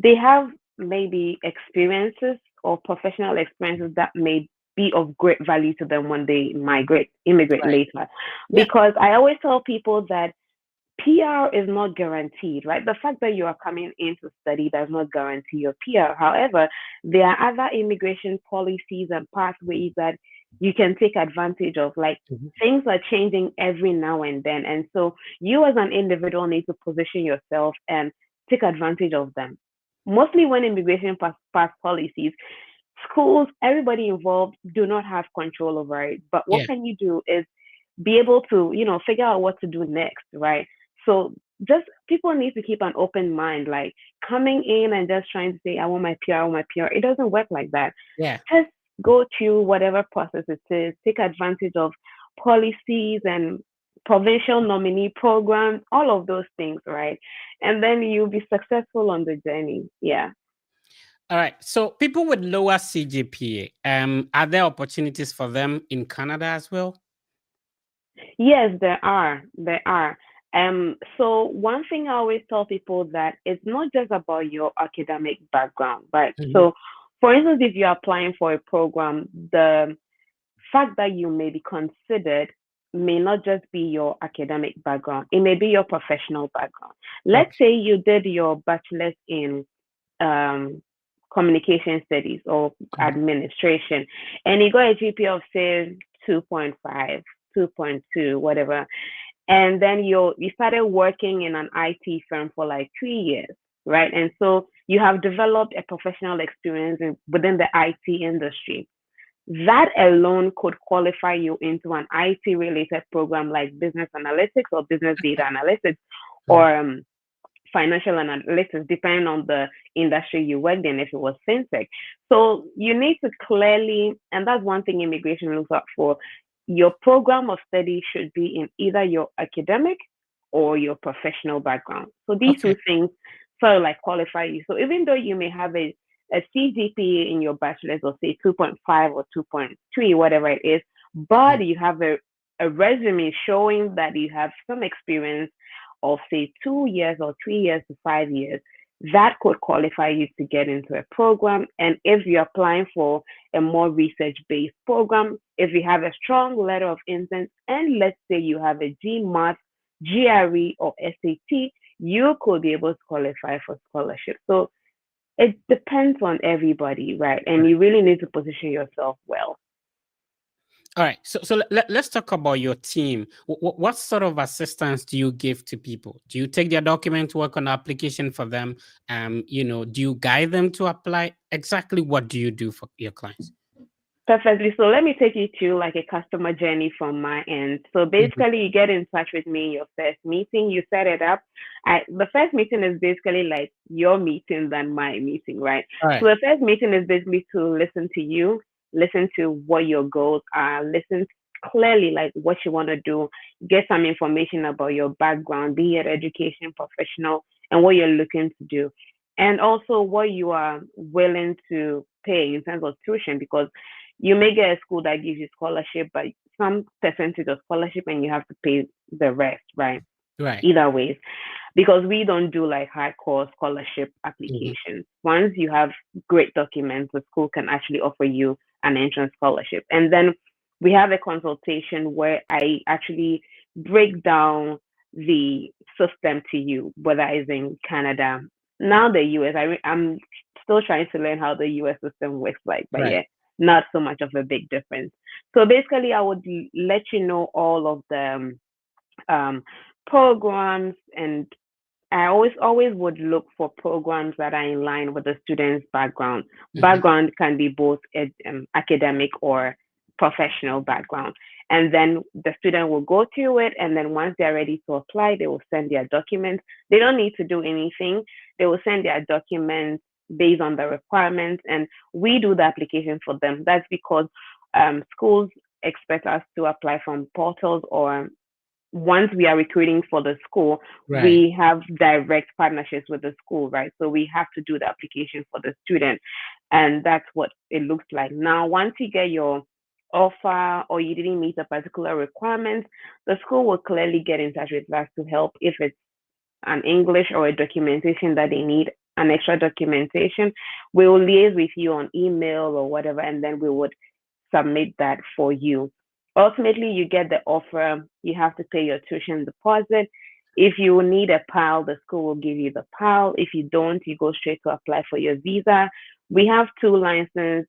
they have maybe experiences or professional experiences that may be of great value to them when they immigrate Right. later. Yeah. Because I always tell people that PR is not guaranteed, right? The fact that you are coming in to study does not guarantee your PR. However, there are other immigration policies and pathways that you can take advantage of. Like Mhm. things are changing every now and then. And so you as an individual need to position yourself and take advantage of them. Mostly when immigration pass policies, schools, everybody involved do not have control over it. But what Yeah. can you do is be able to, figure out what to do next, right? So just people need to keep an open mind, like coming in and just trying to say, I want my PR, I want my PR. It doesn't work like that. Yeah. Just go through whatever process it is, take advantage of policies and provincial nominee programs, all of those things, right? And then you'll be successful on the journey. Yeah. All right. So people with lower CGPA, are there opportunities for them in Canada as well? Yes, there are. There are. So one thing I always tell people that it's not just about your academic background, right? Mhm. So For instance, if you're applying for a program, the fact that you may be considered may not just be your academic background, it may be your professional background. Let's Okay. say you did your bachelor's in um, communication studies or Mhm. administration, and you got a GPA of say 2.5, 2.2, whatever, and then you started working in an IT firm for like 3 years, right? And so you have developed a professional experience within the IT industry. That alone could qualify you into an IT related program like business analytics or business data analytics Mhm. or financial analytics, depending on the industry you worked in, if it was fintech. So you need to clearly, and that's one thing immigration looks out for, your program of study should be in either your academic or your professional background. So these two Okay. things sort of like qualify you. So even though you may have a CGPA in your bachelor's or say 2.5 or 2.3, whatever it is, Mhm. but you have a resume showing that you have some experience of say 2 years or 3 years to 5 years, that could qualify you to get into a program. And if you're applying for a more research based program, if you have a strong letter of intent, and let's say you have a GMAT, GRE, or SAT, you could be able to qualify for scholarship. So it depends on everybody, right? And you really need to position yourself well. All right. So let's talk about your team. What sort of assistance do you give to people? Do you take their document, work on the application for them? Do you guide them to apply? Exactly what do you do for your clients? Perfectly. So let me take you through like a customer journey from my end. So Mhm. basically, you get in touch with me in your first meeting, you set it up. The first meeting is basically like your meeting than my meeting, right? All So right. the first meeting is basically to listen to you, listen to what your goals are, listen clearly like what you want to do, get some information about your background, be it education, professional, and what you're looking to do. And also what you are willing to pay in terms of tuition, because you may get a school that gives you scholarship, but some percentage of scholarship and you have to pay the rest, right? Right. Either ways, because we don't do like hardcore scholarship Mhm. applications. Once you have great documents, the school can actually offer you an entrance scholarship. And then we have a consultation where I actually break down the system to you, whether it's in Canada, now the US. I'm still trying to learn how the US system works like, but Right. yeah, not so much of a big difference. So basically, I would let you know all of the um, programs, and I always would look for programs that are in line with the student's background. Mhm. Background can be both academic or professional background. And then the student will go through it, and then once they're ready to apply, they will send their documents. They don't need to do anything. They will send their documents based on the requirements, and we do the application for them. That's because schools expect us to apply from portals, or once we are recruiting for the school, Right. we have direct partnerships with the school, right? So we have to do the application for the student. And that's what it looks like. Now, once you get your offer or you didn't meet a particular requirement, the school will clearly get in touch with us to help if it's an English or a documentation that they need, an extra documentation. We will liaise with you on email or whatever, and then we would submit that for you. Ultimately, you get the offer. You have to pay your tuition deposit. If you need a PAL, the school will give you the PAL. If you don't, you go straight to apply for your visa. We have two licensed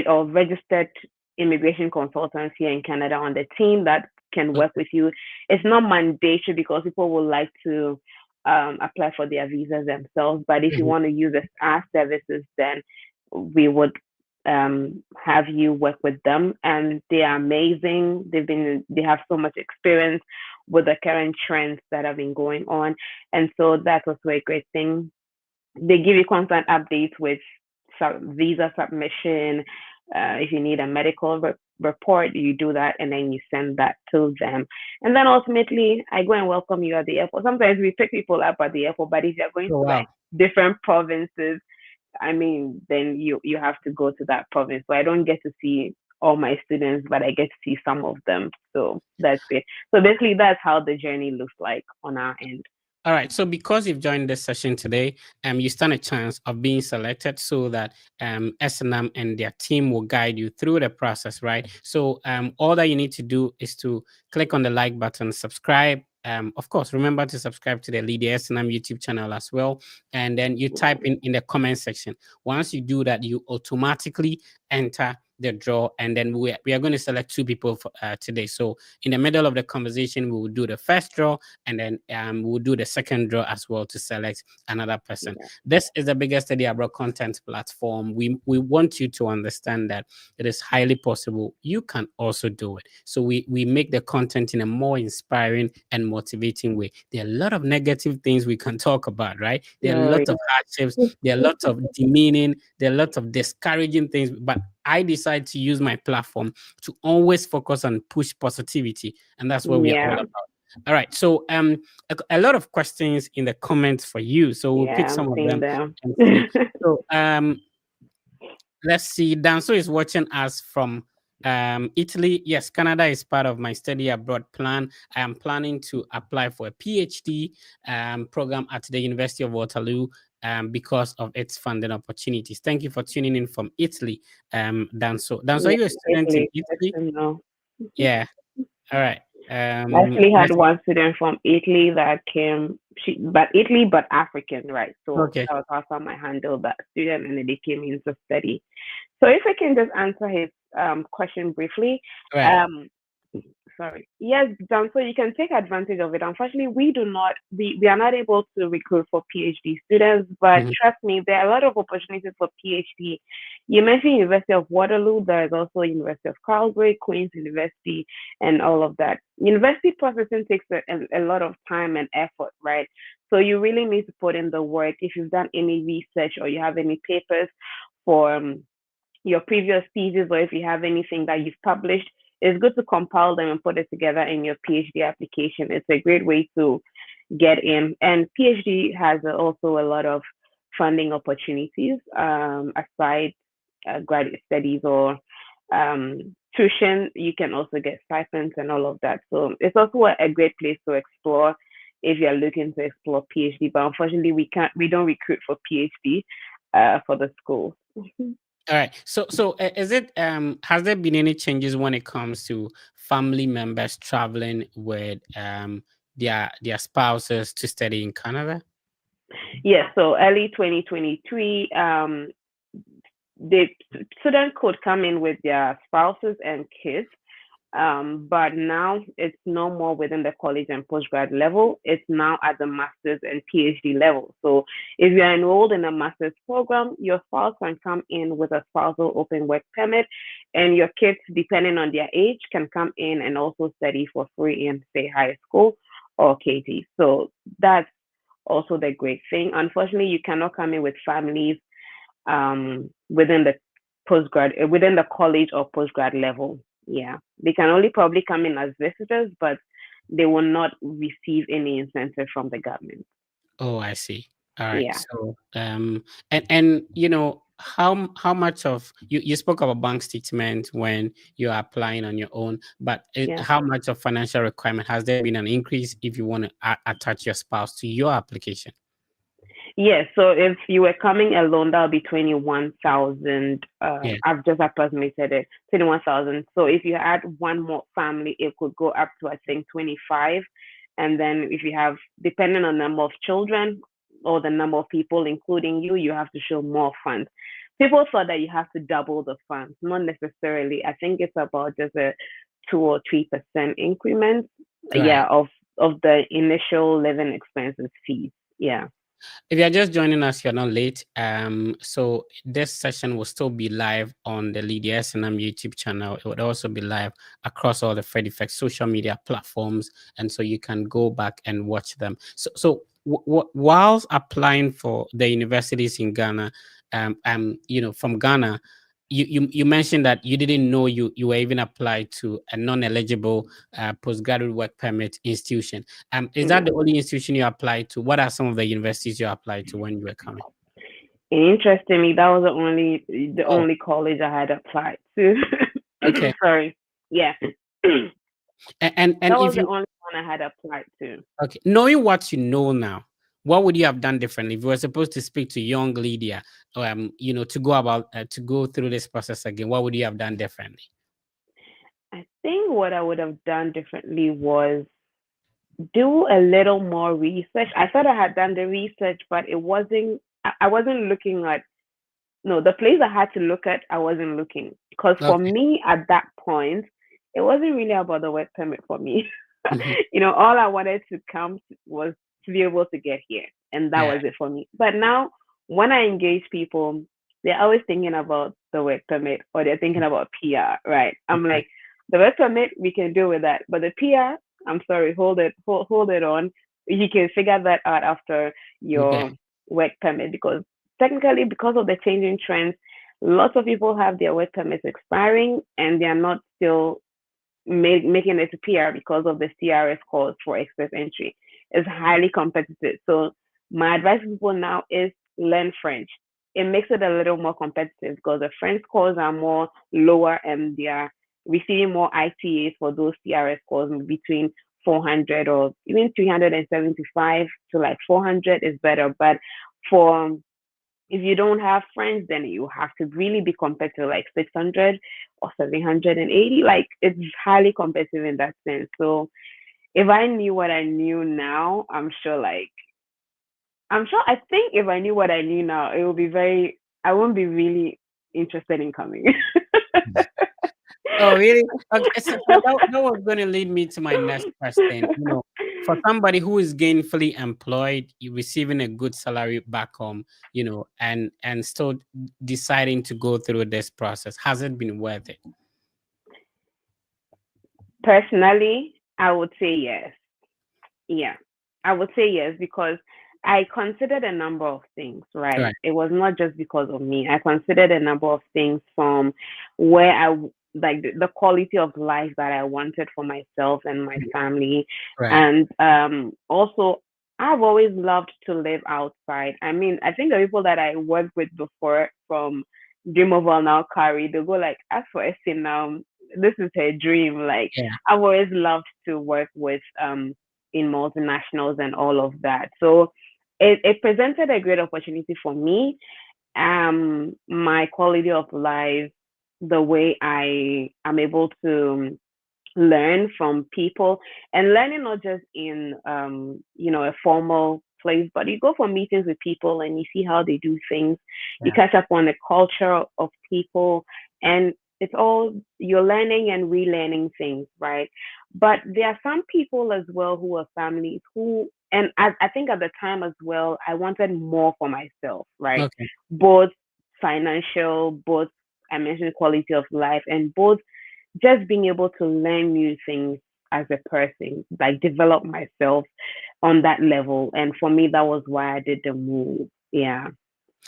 or registered immigration consultants here in Canada on the team that can work Okay. with you. It's not mandatory because people would like to apply for their visas themselves. But if you Mhm. want to use our services, then we would have you work with them. And they are amazing. They have so much experience with the current trends that have been going on, and so that's also a great thing. They give you constant updates with visa submission. If you need a medical report, you do that and then you send that to them. And then ultimately, I go and welcome you at the airport. Sometimes we pick people up at the airport, but if you're going Oh to like wow. different provinces, I mean, then you have to go to that province. So I don't get to see all my students, but I get to see some of them. So that's it. So basically, that's how the journey looks like on our end. All right. So because you've joined this session today, you stand a chance of being selected so that SNM and their team will guide you through the process, right? So all that you need to do is to click on the like button, subscribe. Of course, remember to subscribe to the Lydia Esenam YouTube channel as well. And then you type in the comment section. Once you do that, you automatically enter the draw. And then we are going to select two people for, today. So in the middle of the conversation, we will do the first draw, and then we'll do the second draw as well to select another person. Yeah. This is the biggest study abroad content platform. We want you to understand that it is highly possible you can also do it. So we make the content in a more inspiring and motivating way. There are a lot of negative things we can talk about, right? There are Oh, lots of hardships, there are lots of demeaning, there are lots of discouraging things, but I decide to use my platform to always focus on push positivity, and that's what we are all yeah, about. All right. So a lot of questions in the comments for you. So we'll pick yeah, I'm some of seeing them them. and see. So let's see. Danso is watching us from Italy. Yes, Canada is part of my study abroad plan. I am planning to apply for a PhD program at the University of Waterloo because of its funding opportunities. Thank you for tuning in from Italy, Danso. Danso, are Yeah, you a student in Italy. Good Italy? to know. Yeah. All right. I actually had Let's. one student from Italy that came, but Italy, but African, right? So Okay. that was how come I handled that student, and then they came in to study. So if I can just answer his question briefly, Right. um, sorry. Yes, John, so you can take advantage of it. Unfortunately, we are not able to recruit for PhD students, but Mhm. trust me, there are a lot of opportunities for PhD. You mentioned University of Waterloo, there is also University of Calgary, Queen's University, and all of that. University processing takes a lot of time and effort, right? So you really need to put in the work. If you've done any research or you have any papers for your previous thesis, or if you have anything that you've published, it's good to compile them and put it together in your PhD application. It's a great way to get in. And PhD has also a lot of funding opportunities aside graduate studies or tuition. You can also get stipends and all of that. So it's also a great place to explore if you're looking to explore PhD. But unfortunately, we don't recruit for PhD for the schools. All right. So is it has there been any changes when it comes to family members traveling with their spouses to study in Canada? Yes, so early 2023, the student could come in with their spouses and kids, but now it's no more within the college and postgrad level. It's now at the master's and PhD level. So if you're enrolled in a master's program, your spouse can come in with a spousal open work permit, and your kids, depending on their age, can come in and also study for free in, say, high school or KT. So that's also the great thing. Unfortunately, you cannot come in with families within the within the college or postgrad level. Yeah, they can only probably come in as visitors, but they will not receive any incentive from the government. Oh, I see. All right. Yeah, So and you know how much of you spoke about bank statement when you're applying on your own, but yeah. how much of financial requirement has there been an increase if you want to attach your spouse to your application? Yes, so if you were coming alone, that'll be 21,000. Yeah. I've just approximated it, 21,000. So if you add one more family, it could go up to, I think, 25. And then if you have, depending on the number of children or the number of people, including you, you have to show more funds. People thought that you have to double the funds, not necessarily. I think it's about just a 2 or 3% increment, Right. yeah, of the initial living expenses fees. Yeah. If you're just joining us, you're not late. So this session will still be live on the Lydia Esenam YouTube channel. It would also be live across all the Fred Effects social media platforms, and so you can go back and watch them. Whilst applying for the universities in Ghana, from Ghana, you mentioned that you didn't know you were even applied to a non-eligible postgraduate work permit institution. Is that Mm. the only institution you applied to? What are some of the universities you applied to when you were coming? Interestingly, that was the Oh, only college I had applied to. okay. Sorry. Yeah. That And was if the you only one one I had applied to. Okay. Knowing what you know now, what would you have done differently if you were supposed to speak to young Lydia, to go about to go through this process again? What would you have done differently? I think what I would have done differently was do a little more research. I thought I had done the research, but it wasn't. I wasn't looking at no, the place I had to look at, I wasn't looking. Because for Okay. me at that point, it wasn't really about the work permit for me. Mhm. All I wanted to come was to be able to get here. And that Yeah. was it for me. But now, when I engage people, they're always thinking about the work permit or they're thinking about PR, right? I'm Okay. like, the work permit, we can deal with that. But the PR, I'm sorry, hold it on. You can figure that out after Okay. your work permit because technically because of the changing trends, lots of people have their work permits expiring and they are not still making it to PR because of the CRS calls for express entry. It's highly competitive. So my advice to people now is learn French. It makes it a little more competitive because the French calls are more lower and they are receiving more ITAs for those CRS calls between 400 or even 375 to like 400 is better. But for if you don't have friends, then you have to really be competitive, like 600 or 780. Like it's highly competitive in that sense. So if I knew what I knew now, I think if I knew what I knew now, it would be I won't be really interested in coming. Oh, really? Okay, so that was going to lead me to my next question. For somebody who is gainfully employed, receiving a good salary back home, and still deciding to go through this process, has it been worth it? Personally, I would say yes. Yeah, I would say yes because I considered a number of things, right? Right. It was not just because of me. I considered a number of things from where like the quality of life that I wanted for myself and my Mhm. family. Right. And also, I've always loved to live outside. I mean, I think the people that I worked with before from Dream of now carry, they go like, as for Esenam, this is her dream. Like, Yeah. I've always loved to work with in multinationals and all of that. So it presented a great opportunity for me. My quality of life, the way I am able to learn from people and learning not just in a formal place, but you go for meetings with people and you see how they do things. You Yeah. catch up on the culture of people and it's all you're learning and relearning things, right? But there are some people as well who are families who and I think at the time as well, I wanted more for myself, right? Okay. Both financial, both I mentioned quality of life and both just being able to learn new things as a person, like develop myself on that level. And for me, that was why I did the move. Yeah.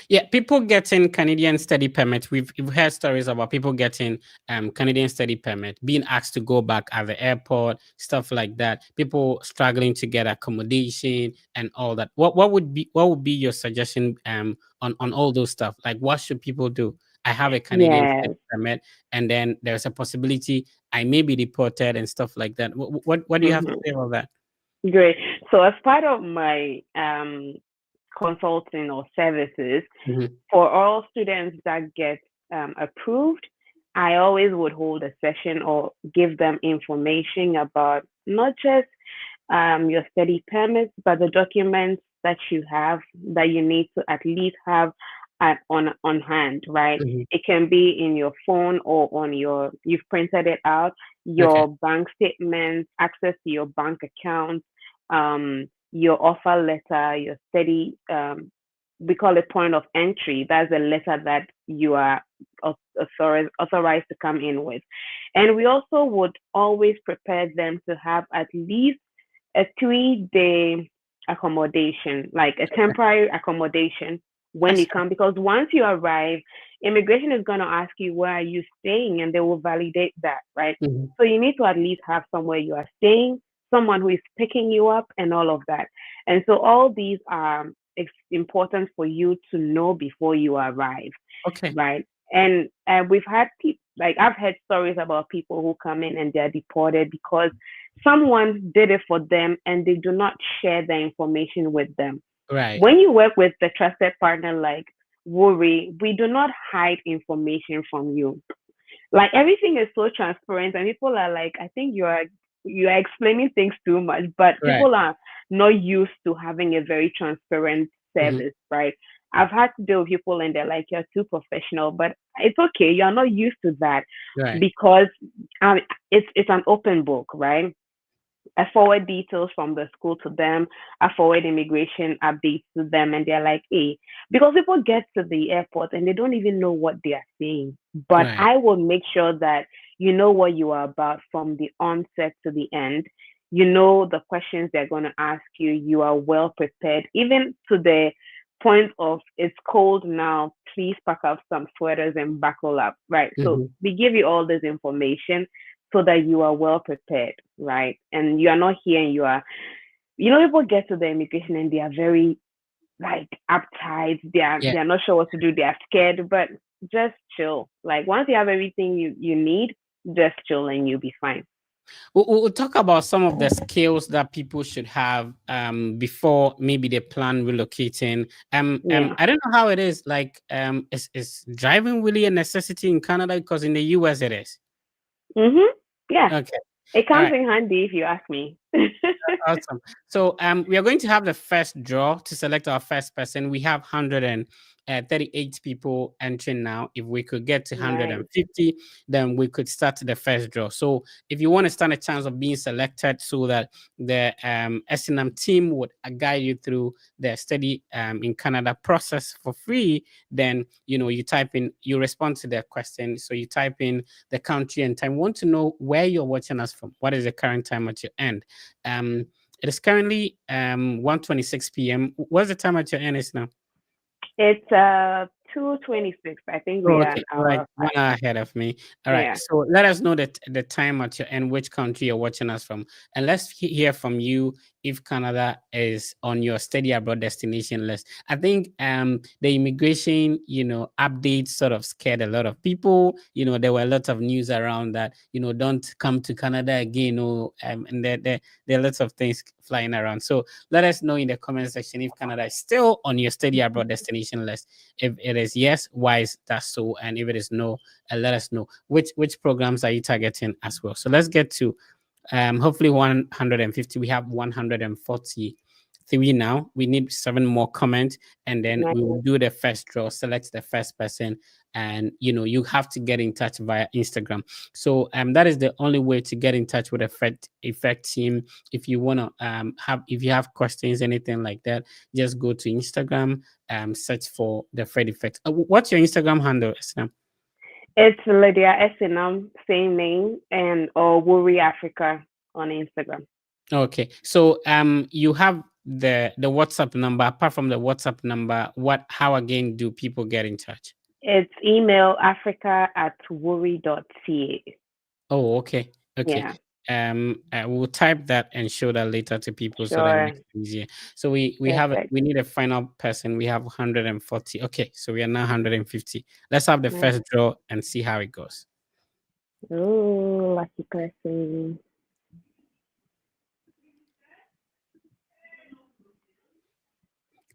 Yeah, people getting Canadian study permit. We've heard stories about people getting Canadian study permit, being asked to go back at the airport, stuff like that. People struggling to get accommodation and all that. What would be your suggestion on all those stuff? Like what should people do? I have a Canadian study Yes. permit, and then there's a possibility I may be deported and stuff like that. What do you have to Hmm. say about that? Great. So as part of my consulting or services, Hmm. for all students that get approved, I always would hold a session or give them information about not just your study permits, but the documents that you have that you need to at least have on hand, right? Hmm. It can be in your phone or on you've printed it out, Okay. your bank statements, access to your bank account, your offer letter, your study, we call it point of entry. That's a letter that you are authorized to come in with. And we also would always prepare them to have at least a 3 day accommodation, like a temporary accommodation when you come. Because once you arrive, immigration is going to ask you where are you staying, and they will validate that, right? Mhm. So you need to at least have somewhere you are staying, someone who is picking you up, and all of that. And so all these are important for you to know before you arrive, Okay. right? And we've had people like I've heard stories about people who come in and they're deported because someone did it for them and they do not share the information with them. Right. When you work with the trusted partner like Worry, we do not hide information from you. Like everything is so transparent, and people are like, I think you are explaining things too much, but Right. people are not used to having a very transparent Hmm. service, right? I've had to deal with people and they're like, you're too professional, but it's okay. You're not used to that Right. because um, it's an open book, right? I forward details from the school to them. I forward immigration updates to them, and they're like, "Hey," because people get to the airport and they don't even know what they are saying. But Right. I will make sure that you know what you are about from the onset to the end. You know the questions they're going to ask you. You are well prepared, even to the point of it's cold now. Please pack up some sweaters and buckle up, right? So Hmm. we give you all this information so that you are well prepared, right? And you are not here and people get to the immigration and they are very like uptight. They are Yeah. they are not sure what to do. They are scared, but just chill. Like once you have everything you need, just chill and you'll be fine. We'll talk about some of the skills that people should have before maybe they plan relocating. Yeah. I don't know how it is. Like, is driving really a necessity in Canada? Because in the US it is. Mhm. Yeah. Okay. It All comes right. in handy if you ask me. Awesome. So we are going to have the first draw to select our first person. We have 138 people entering now. If we could get to Nice. 150, then we could start the first draw. So if you want to stand a chance of being selected so that the Esenam team would guide you through the study in Canada process for free, then you type in, you respond to the question. So you type in the country and time. We want to know where you're watching us from. What is the current time at your end? Um, it is currently 1:26 p.m. What's the time at your end is now? It's 2:26. I think Oh, we are an okay. All right. hour One past. hour ahead of me. All right. Yeah. So let us know that the time at your end, which country you're watching us from. And let's hear from you if Canada is on your study abroad destination list. I think the immigration, updates sort of scared a lot of people. There were a lot of news around that, don't come to Canada again. And there are lots of things flying around. So let us know in the comment section if Canada is still on your study abroad destination list. If it is yes, why is that so? And if it is no, let us know which programs are you targeting as well. So let's get to hopefully 150. We have 143 now. We need 7 more comments, and then Nice. we will do the first draw, select the first person, and you have to get in touch via Instagram. So that is the only way to get in touch with effect team. If you want to if you have questions, anything like that, just go to Instagram, search for the Fred Effect. What's your Instagram handle, Islam? It's Lydia Esenam, same name, and or Worry Africa on Instagram. Okay. So you have the WhatsApp number. Apart from the WhatsApp number, how again do people get in touch? It's email africa@worry.ca. Oh, okay. Okay. Yeah, We'll type that and show that later to people so that it sure. makes it easier. So Perfect. we need a final person. We have 140. Okay, so we are now 150. Let's have the Nice. first draw and see how it goes. Oh, lucky person.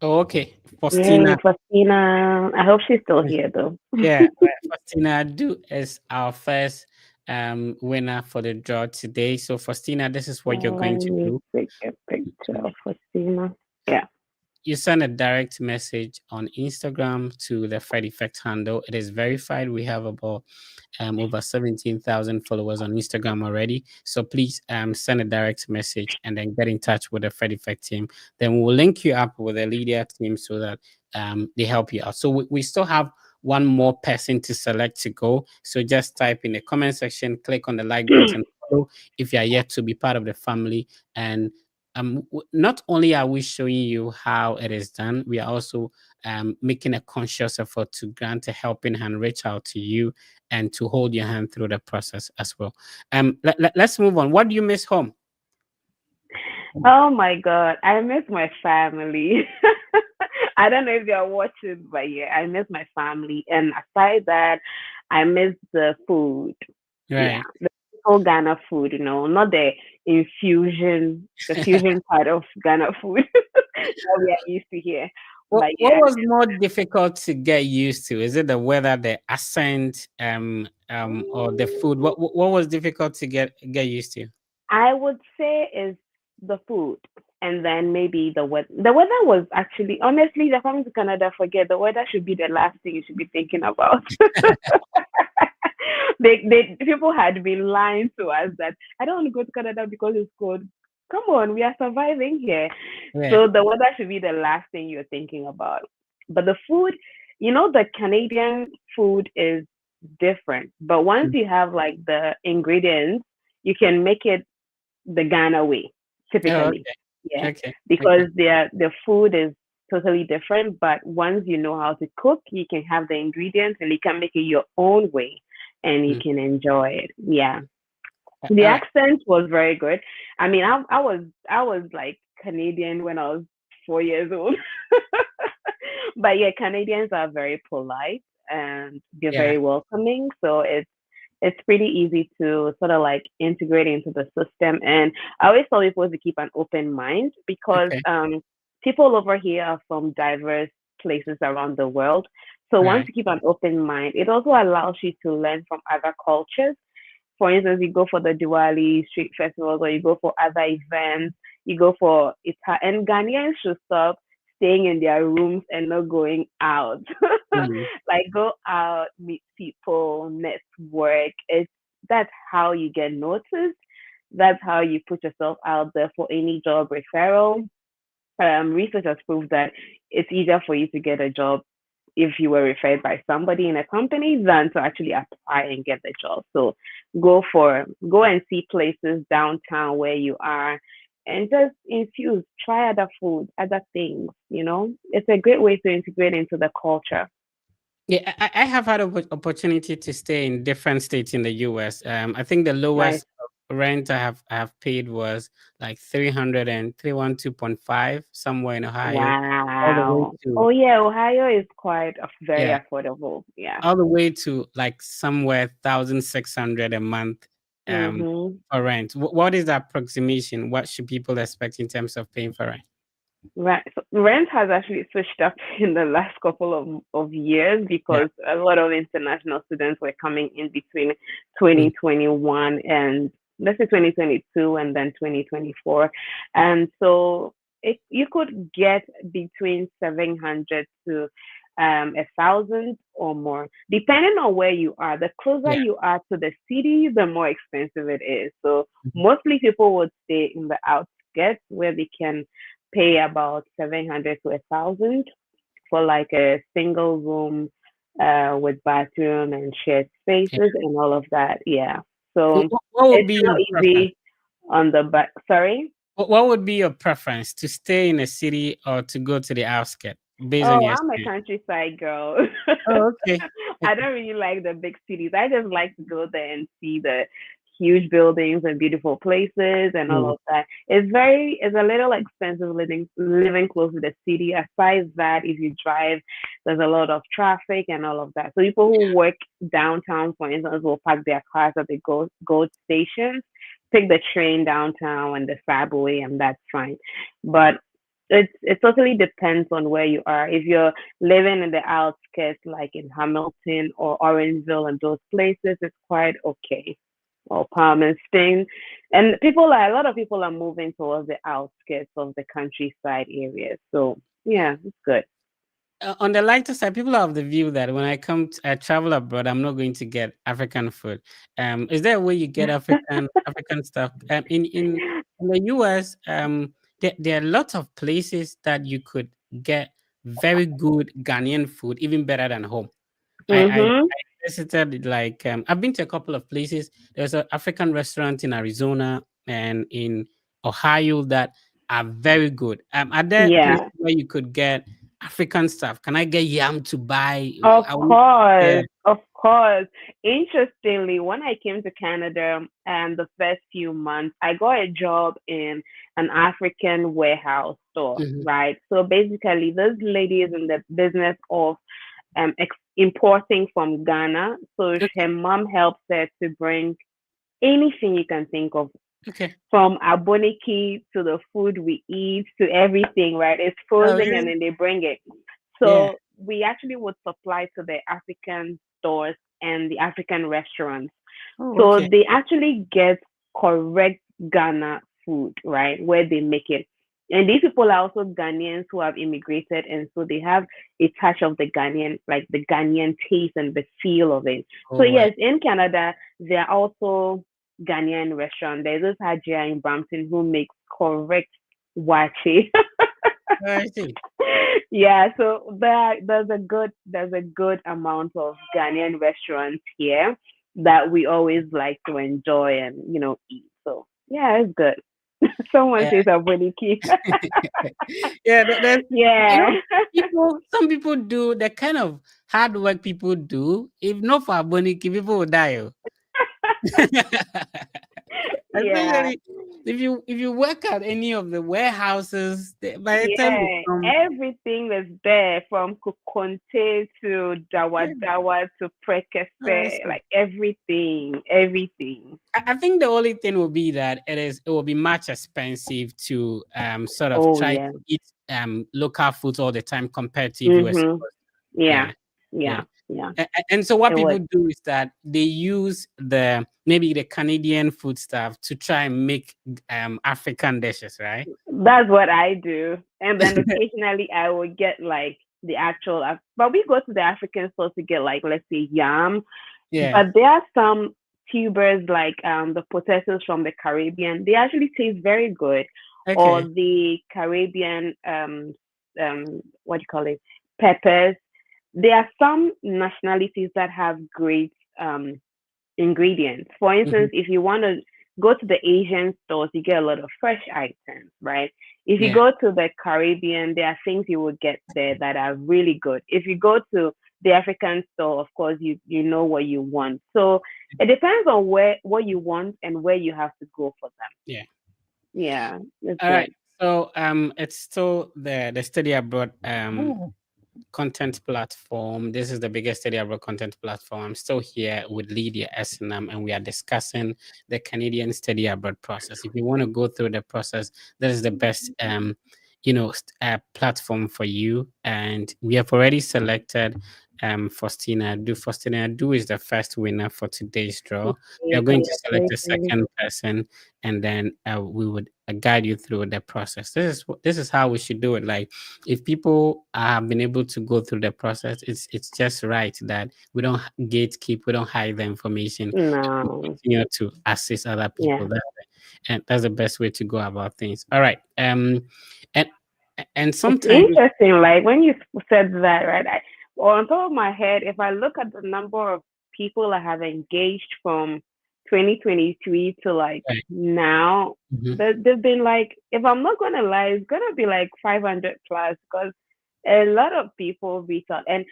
Oh, okay. Yeah, Faustina. Faustina. I hope she's still here though. Yeah, Faustina Do is our first winner for the draw today. So Faustina, this is what you're Let going to me do. take a picture of Faustina. Yeah. You send a direct message on Instagram to the Fred Effect handle. It is verified. We have about over 17,000 followers on Instagram already. So please send a direct message and then get in touch with the Fred Effect team. Then we'll link you up with the Lydia team so that they help you out. So we still have one more person to select to go. So just type in the comment section, click on the like button, follow if you are yet to be part of the family. And not only are we showing you how it is done, we are also making a conscious effort to grant a helping hand, reach out to you, and to hold your hand through the process as well. Let's move on. What do you miss home? Oh my God, I miss my family. I don't know if they're watching, but yeah, I miss my family. And aside that, I miss the food. Yeah, Right. the whole Ghana food, not the the fusion part of Ghana food that we are used to here. But What yeah, was more difficult to get used to? Is it the weather, the accent, or the food? What was difficult to get used to? I would say is the food, and then maybe the weather. The weather was actually, honestly, if I'm coming to Canada, forget the weather should be the last thing you should be thinking about. People had been lying to us that I don't want to go to Canada because it's cold. Come on, we are surviving here. Yeah. So the weather should be the last thing you're thinking about. But the food, the Canadian food is different. But once Mm. you have like the ingredients, you can make it the Ghana way, Oh, typically. okay. Yeah. Okay. Okay. Because their food is totally different. But once you know how to cook, you can have the ingredients and you can make it your own way and you Mm. can enjoy it. Yeah. The All right. accent was very good. I mean, I was like Canadian when I was 4 years old. But yeah, Canadians are very polite and they're Yeah. very welcoming. So it's pretty easy to sort of like integrate into the system. And I always tell people to keep an open mind because Okay. people over here are from diverse places around the world. So All once right. you keep an open mind, it also allows you to learn from other cultures. For instance, you go for the Diwali street festivals or you go for other events, you go for it, and Ghanaians should stop staying in their rooms and not going out. Mm. Like go out, meet people, network. That's how you get noticed. That's how you put yourself out there for any job referral. Research has proved that it's easier for you to get a job if you were referred by somebody in a company than to actually apply and get the job. So go and see places downtown where you are and just infuse, try other food, other things, It's a great way to integrate into the culture. Yeah, I have had opportunity to stay in different states in the U.S. I think the Nice. lowest rent I have paid was like 312.5 somewhere in Ohio, all the way Wow. to Oh yeah, Ohio is quite very yeah, affordable. Yeah. all the way to like somewhere 1,600 a month Mhm. for rent. What is the approximation? What should people expect in terms of paying for rent? Right. So rent has actually switched up in the last couple of years Yeah. because a lot of international students were coming in between Mm. 2021 and let's say 2022 and then 2024. And so you could get between 700 to 1,000 or more, depending on where you are. The closer Yeah. you are to the city, the more expensive it is. So Mhm. mostly people would stay in the outskirts where they can pay about 700 to 1,000 for like a single room with bathroom and shared Yeah. spaces and all of that. Yeah. So What would it's be not your preference? easy on the back. Sorry. What would be your preference to stay in a city or to go to the outskirts based on Oh, your I'm a experience? countryside girl. Oh, okay. I Okay. don't really like the big cities. I just like to go there and see the huge buildings and beautiful places and all Mm. of that. It's a little expensive living close to the city. Aside that, if you drive, there's a lot of traffic and all of that. So people who work downtown, for instance, will park their cars at the GO stations, take the train downtown and the subway, and that's fine. But it totally depends on where you are. If you're living in the outskirts, like in Hamilton or Orangeville and those places, it's quite okay. Or Palmerston, and a lot of people are moving towards the outskirts of the countryside areas. So yeah, it's good. On the lighter side, people have the view that when I travel abroad, I'm not going to get African food. Is there a way you get African stuff? In the US, there are lots of places that you could get very good Ghanaian food, even better than home. I Mhm. visited like I've been to a couple of places. There's an African restaurant in Arizona and in Ohio that are very good. Are there places Yeah. where you could get African stuff? Can I get yam to buy? Of I will, yeah. course, of course. Interestingly, when I came to Canada and the first few months, I got a job in an African warehouse store, Mhm. right? So basically, this lady is in the business of importing from Ghana. So Okay. her mom helps her to bring anything you can think of. Okay. From aboniki to the food we eat to everything, right? It's Oh, frozen and really? then they bring it. Yeah. So we actually would supply to the African stores and the African restaurants. Oh, So okay. they actually get correct Ghana food, right? Where they make it. And these people are also Ghanaians who have immigrated, and so they have a touch of the Ghanaian, like the Ghanaian taste and the feel of it. So All right. yes, in Canada, there are also Ghanaian restaurant. There's this Hajia in Brampton who makes correct wache. Oh, I see. Yeah, so there's a good amount of Ghanaian restaurants here that we always like to enjoy and eat. So yeah, it's good. Someone Yeah. says Aboniki. Yeah. You Yeah. know, some people do the kind of hard work people do. If not for Aboniki, people will die. Oh. Yeah. Especially if you work at any of the warehouses, by the time they Yeah, come, everything is there from Kukonte to yeah, Dawa Dawa to I Prekese, see. like everything, everything. I think the only thing will be that it will be much expensive to sort of Oh try yeah. to eat local foods all the time compared to if you were Mhm. supposed Yeah. yeah, yeah. Yeah. Yeah. And so what It people would. do is that they use the maybe the Canadian food stuff to try and make African dishes, right? That's what I do. And then occasionally I will get like the actual, but we go to the African store to get like, let's say, yam. Yeah. But there are some tubers like the potatoes from the Caribbean. They actually taste very good. Or Okay. the Caribbean, what do you call it? Peppers. There are some nationalities that have great ingredients. For Hmm. instance, if you want to go to the Asian stores, you get a lot of fresh items, right? If you Yeah. go to the Caribbean, there are things you will get there that are really good. If you go to the African store, of course, you know what you want. So it depends on where what you want and where you have to go for them. Yeah. Yeah, it's All right. good. So it's still the study abroad content platform. This is the biggest study abroad content platform. I'm still here with Lydia Esenam, and we are discussing the Canadian study abroad process. If you want to go through the process, that is the best platform for you. And we have already selected Faustina Adu. Faustina Adu is the first winner for today's draw. We are going to select a Congratulations. second person, and then we would guide you through the process. This is how we should do it. Like if people have been able to go through the process, it's just right that we don't gatekeep, we don't hide the information, and we No. continue to assist other Yeah. people. And that's the best way to go about things. All right. And and It's sometimes interesting, like when you said that, right? On top of my head, if I look at the number of people I have engaged from 2023 to like right, now, mhm, they've been like, if I'm not gonna lie, it's gonna be like 500 plus because a lot of people reach out. And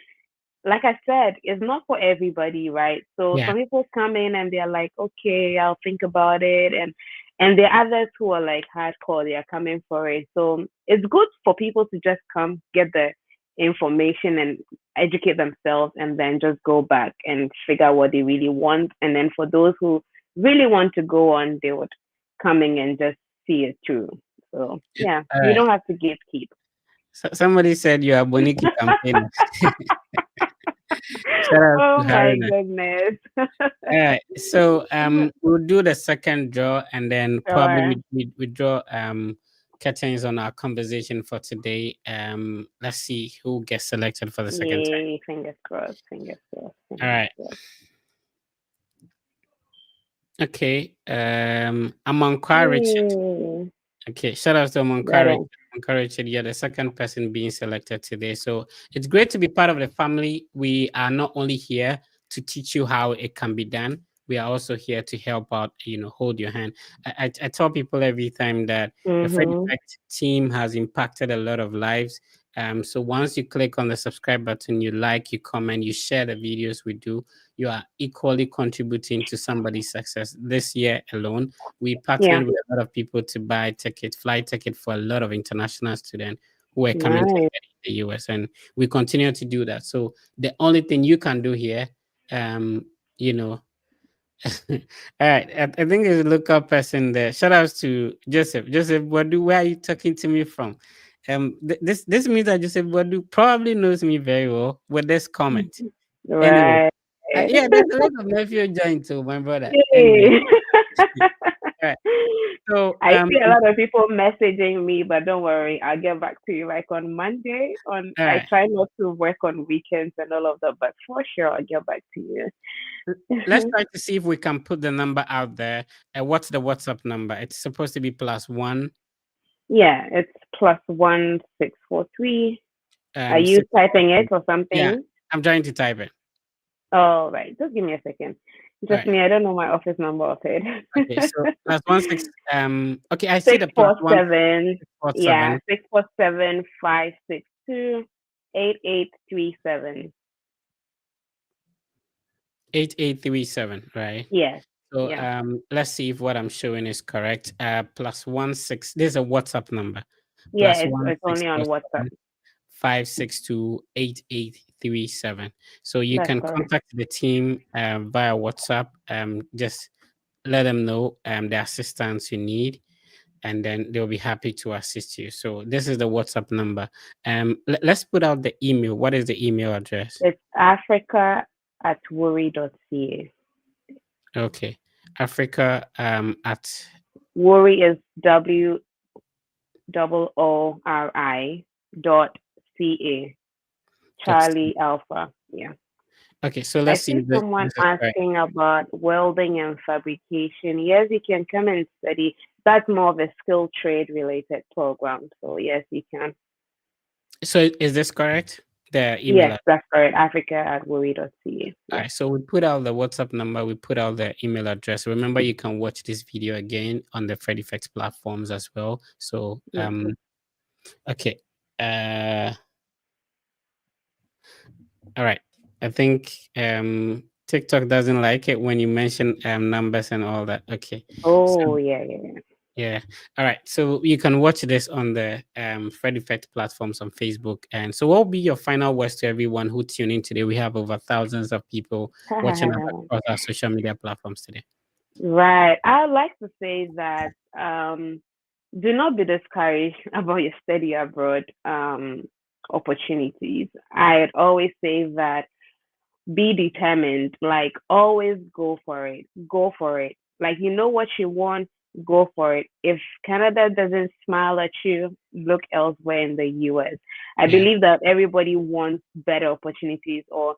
like I said, it's not for everybody, right? So yeah, some people come in and they're like, okay, I'll think about it, and there are others who are like hardcore, they are coming for it. So it's good for people to just come get the information and educate themselves, and then just go back and figure out what they really want. And then for those who really want to go on, they would come in and just see it through. So yeah, all you right. don't have to gatekeep. So somebody said you are Boniki campaigner. Shout out Oh to my Haruna. goodness. All right. So we'll do the second draw, and then probably Sure. we draw curtains on our conversation for today. Let's see who gets selected for the second time. Yay, fingers crossed, fingers crossed, All fingers right. crossed. Okay. Amankwa Richard. Yay. Okay, shout out to Got Monkara. it. Richard. You're the second person being selected today. So it's great to be part of the family. We are not only here to teach you how it can be done, we are also here to help out, hold your hand. I tell people every time that the Fred Mm-hmm. Effect team has impacted a lot of lives. So once you click on the subscribe button, you like, you comment, you share the videos we do, you are equally contributing to somebody's success. This year alone, we Yeah. partnered with a lot of people to buy flight ticket for a lot of international students who are coming to Nice. study in the US, and we continue to do that. So the only thing you can do here, um, you know, All right. I think there's a local person there. Shout outs to Joseph. Joseph Wadu, where are you talking to me from? This means that Joseph Wadu probably knows me very well with this comment. Anyway, Right. yeah, there's a lot of nephew joined too, my brother. Anyway, Yay. all right. So I see a lot of people messaging me, but don't worry, I'll get back to you like on Monday. On all I right. try not to work on weekends and all of that, but for sure I'll get back to Let's you. try to see if we can put the number out there. What's the WhatsApp number? It's supposed to be +1 Yeah, it's +1643. Are you six. typing it or Yeah, something? I'm trying to type it. All right, just give me a second. All Just right. me, I don't know my office number of it. Okay, so +1 6. Okay, I see Six the plus four one seven, six four yeah, seven 647 562 8837. 8837, right? Yes, So yeah, let's see if what I'm showing is correct. +1 6. This is a WhatsApp number. yeah. Plus one It's six only on four WhatsApp. seven 562 8837. So you That's can correct. contact the team via WhatsApp. Just let them know the assistance you need, and then they'll be happy to assist you. So this is the WhatsApp number. Let's put out the email. What is the email address? It's Africa@worry.ca. Okay, Africa at Worry is WOORI.ca. dot. Charlie Alpha. Yeah. Okay, so I let's see see if someone this is correct. asking about welding and fabrication. Yes, you can come and study. That's more of a skill trade related program. So yes, you can. So is this correct? The email. Yes, that's correct. Africa@worry.ca. All Yeah. right, so we put out the WhatsApp number, we put out the email address. Remember, you can watch this video again on the Fred Effects platforms as well. So, Okay. okay, uh, all right. I think TikTok doesn't like it when you mention numbers and all that. Okay, so Oh yeah, yeah, yeah. yeah, all right. So you can watch this on the Fred Effect platforms on Facebook. And so, what will be your final words to everyone who tune in today? We have over thousands of people watching us across our social media platforms today. Right. I would like to say that do not be discouraged about your study abroad opportunities. I'd always say that be determined. Like always go for it. Go for it. Like you know what you want, go for it. If Canada doesn't smile at you, look elsewhere in the US. I Yeah. believe that everybody wants better opportunities or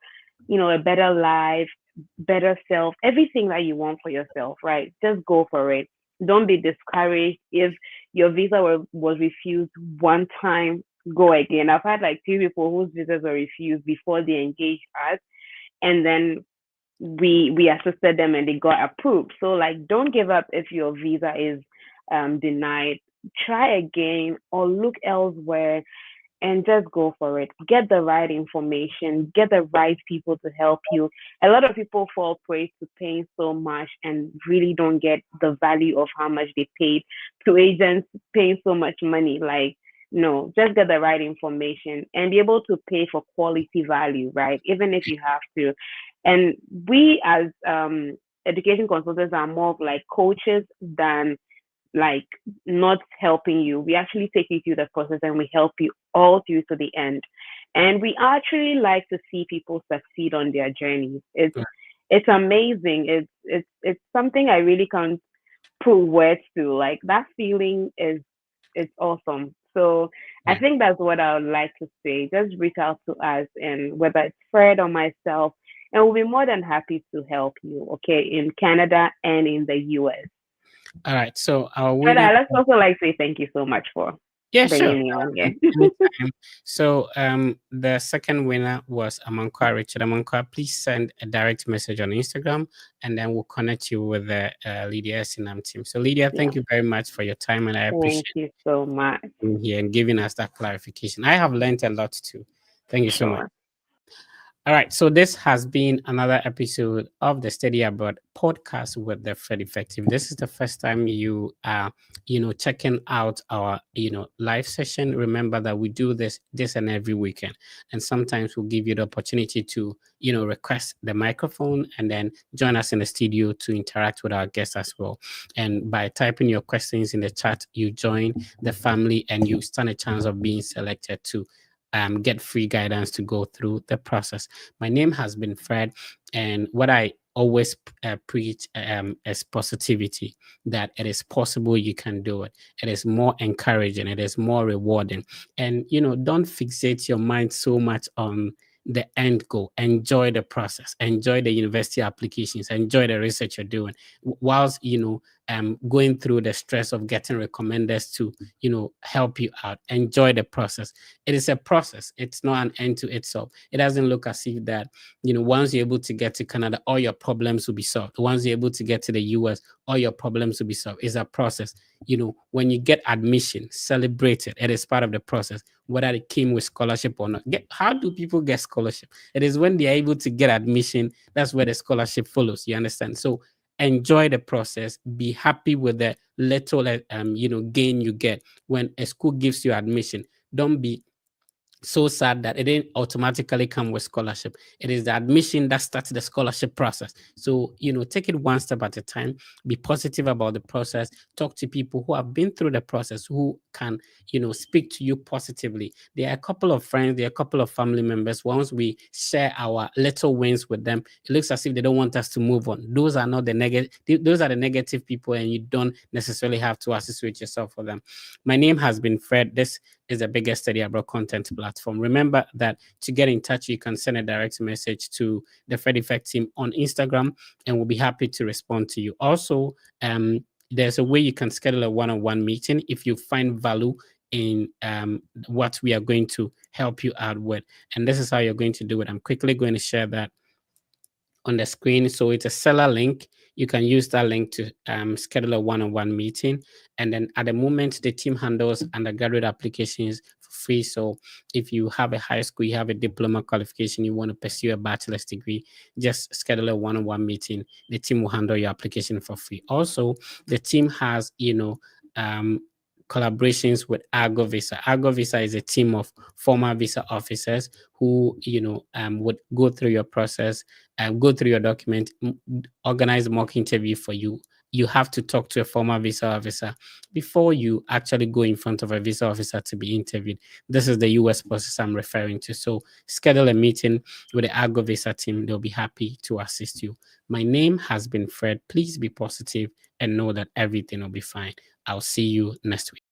a better life, better self, everything that you want for yourself, right? Just go for it. Don't be discouraged if your visa was refused one time, go again. I've had like two people whose visas were refused before they engaged us, and then we assisted them and they got approved. So like don't give up if your visa is denied. Try again or look elsewhere and just go for it. Get the right information, get the right people to help you. A lot of people fall prey to paying so much and really don't get the value of how much they paid to agents paying so much money. Like, no, just get the right information and be able to pay for quality value, right? Even if you have to. And we as education consultants are more of like coaches than like not helping you. We actually take you through the process and we help you all through to the end. And we actually like to see people succeed on their journeys. It's amazing. It's something I really can't put words to. Like that feeling is it's awesome. So I Yeah. think that's what I would like to say. Just reach out to us and whether it's Fred or myself, and we'll be more than happy to help you, okay, in Canada and in the US. All right. So our But winner. let's also like say thank you so much for Yeah, sure. bringing me on here. Anytime. So the second winner was Amankwa Richard. Amankwa, please send a direct message on Instagram and then we'll connect you with the Lydia Esenam team. So Lydia, Yeah, thank you very much for your time and I thank appreciate you so much. you here and giving us that clarification. I have learned a lot too. Thank you so much. Sure. All right, so this has been another episode of the Study Abroad podcast with the Fred Effective. This is the first time you are, checking out our, live session. Remember that we do this and every weekend, and sometimes we'll give you the opportunity to, request the microphone and then join us in the studio to interact with our guests as well. And by typing your questions in the chat, you join the family and you stand a chance of being selected to get free guidance to go through the process. My name has been Fred, and what I always preach is positivity, that it is possible, you can do it. It is more encouraging, it is more rewarding. And, don't fixate your mind so much on the end goal. Enjoy the process, enjoy the university applications, enjoy the research you're doing, whilst, going through the stress of getting recommenders to, help you out. Enjoy the process. It is a process, it's not an end to itself. It doesn't look as if that, once you're able to get to Canada, all your problems will be solved. Once you're able to get to the US, all your problems will be solved. It's a process. When you get admission, celebrate it. It is part of the process, whether it came with scholarship or not. How do people get scholarship? It is when they are able to get admission, that's where the scholarship follows. You understand? So enjoy the process. Be happy with the little, gain you get when a school gives you admission. Don't be so sad that it didn't automatically come with scholarship. It is the admission that starts the scholarship process. So, take it one step at a time. Be positive about the process. Talk to people who have been through the process, who can, speak to you positively. There are a couple of friends, there are a couple of family members. Once we share our little wins with them, it looks as if they don't want us to move on. Those are not the negative, those are the negative people, and you don't necessarily have to associate yourself with them. My name has been Fred. This is the biggest study abroad content platform. Remember that to get in touch, you can send a direct message to the Fred Effect team on Instagram, and we'll be happy to respond to you. Also, there's a way you can schedule a one-on-one meeting if you find value in what we are going to help you out with. And this is how you're going to do it. I'm quickly going to share that on the screen. So it's a seller link. You can use that link to schedule a one-on-one meeting. And then at the moment, the team handles undergraduate applications for free. So if you have a high school, you have a diploma qualification, you want to pursue a bachelor's degree, just schedule a one-on-one meeting. The team will handle your application for free. Also, the team has, um, collaborations with Argo Visa. Argo Visa is a team of former visa officers who, would go through your process, go through your document, organize a mock interview for you. You have to talk to a former visa officer before you actually go in front of a visa officer to be interviewed. This is the US process I'm referring to. So schedule a meeting with the Argo Visa team. They'll be happy to assist you. My name has been Fred. Please be positive and know that everything will be fine. I'll see you next week.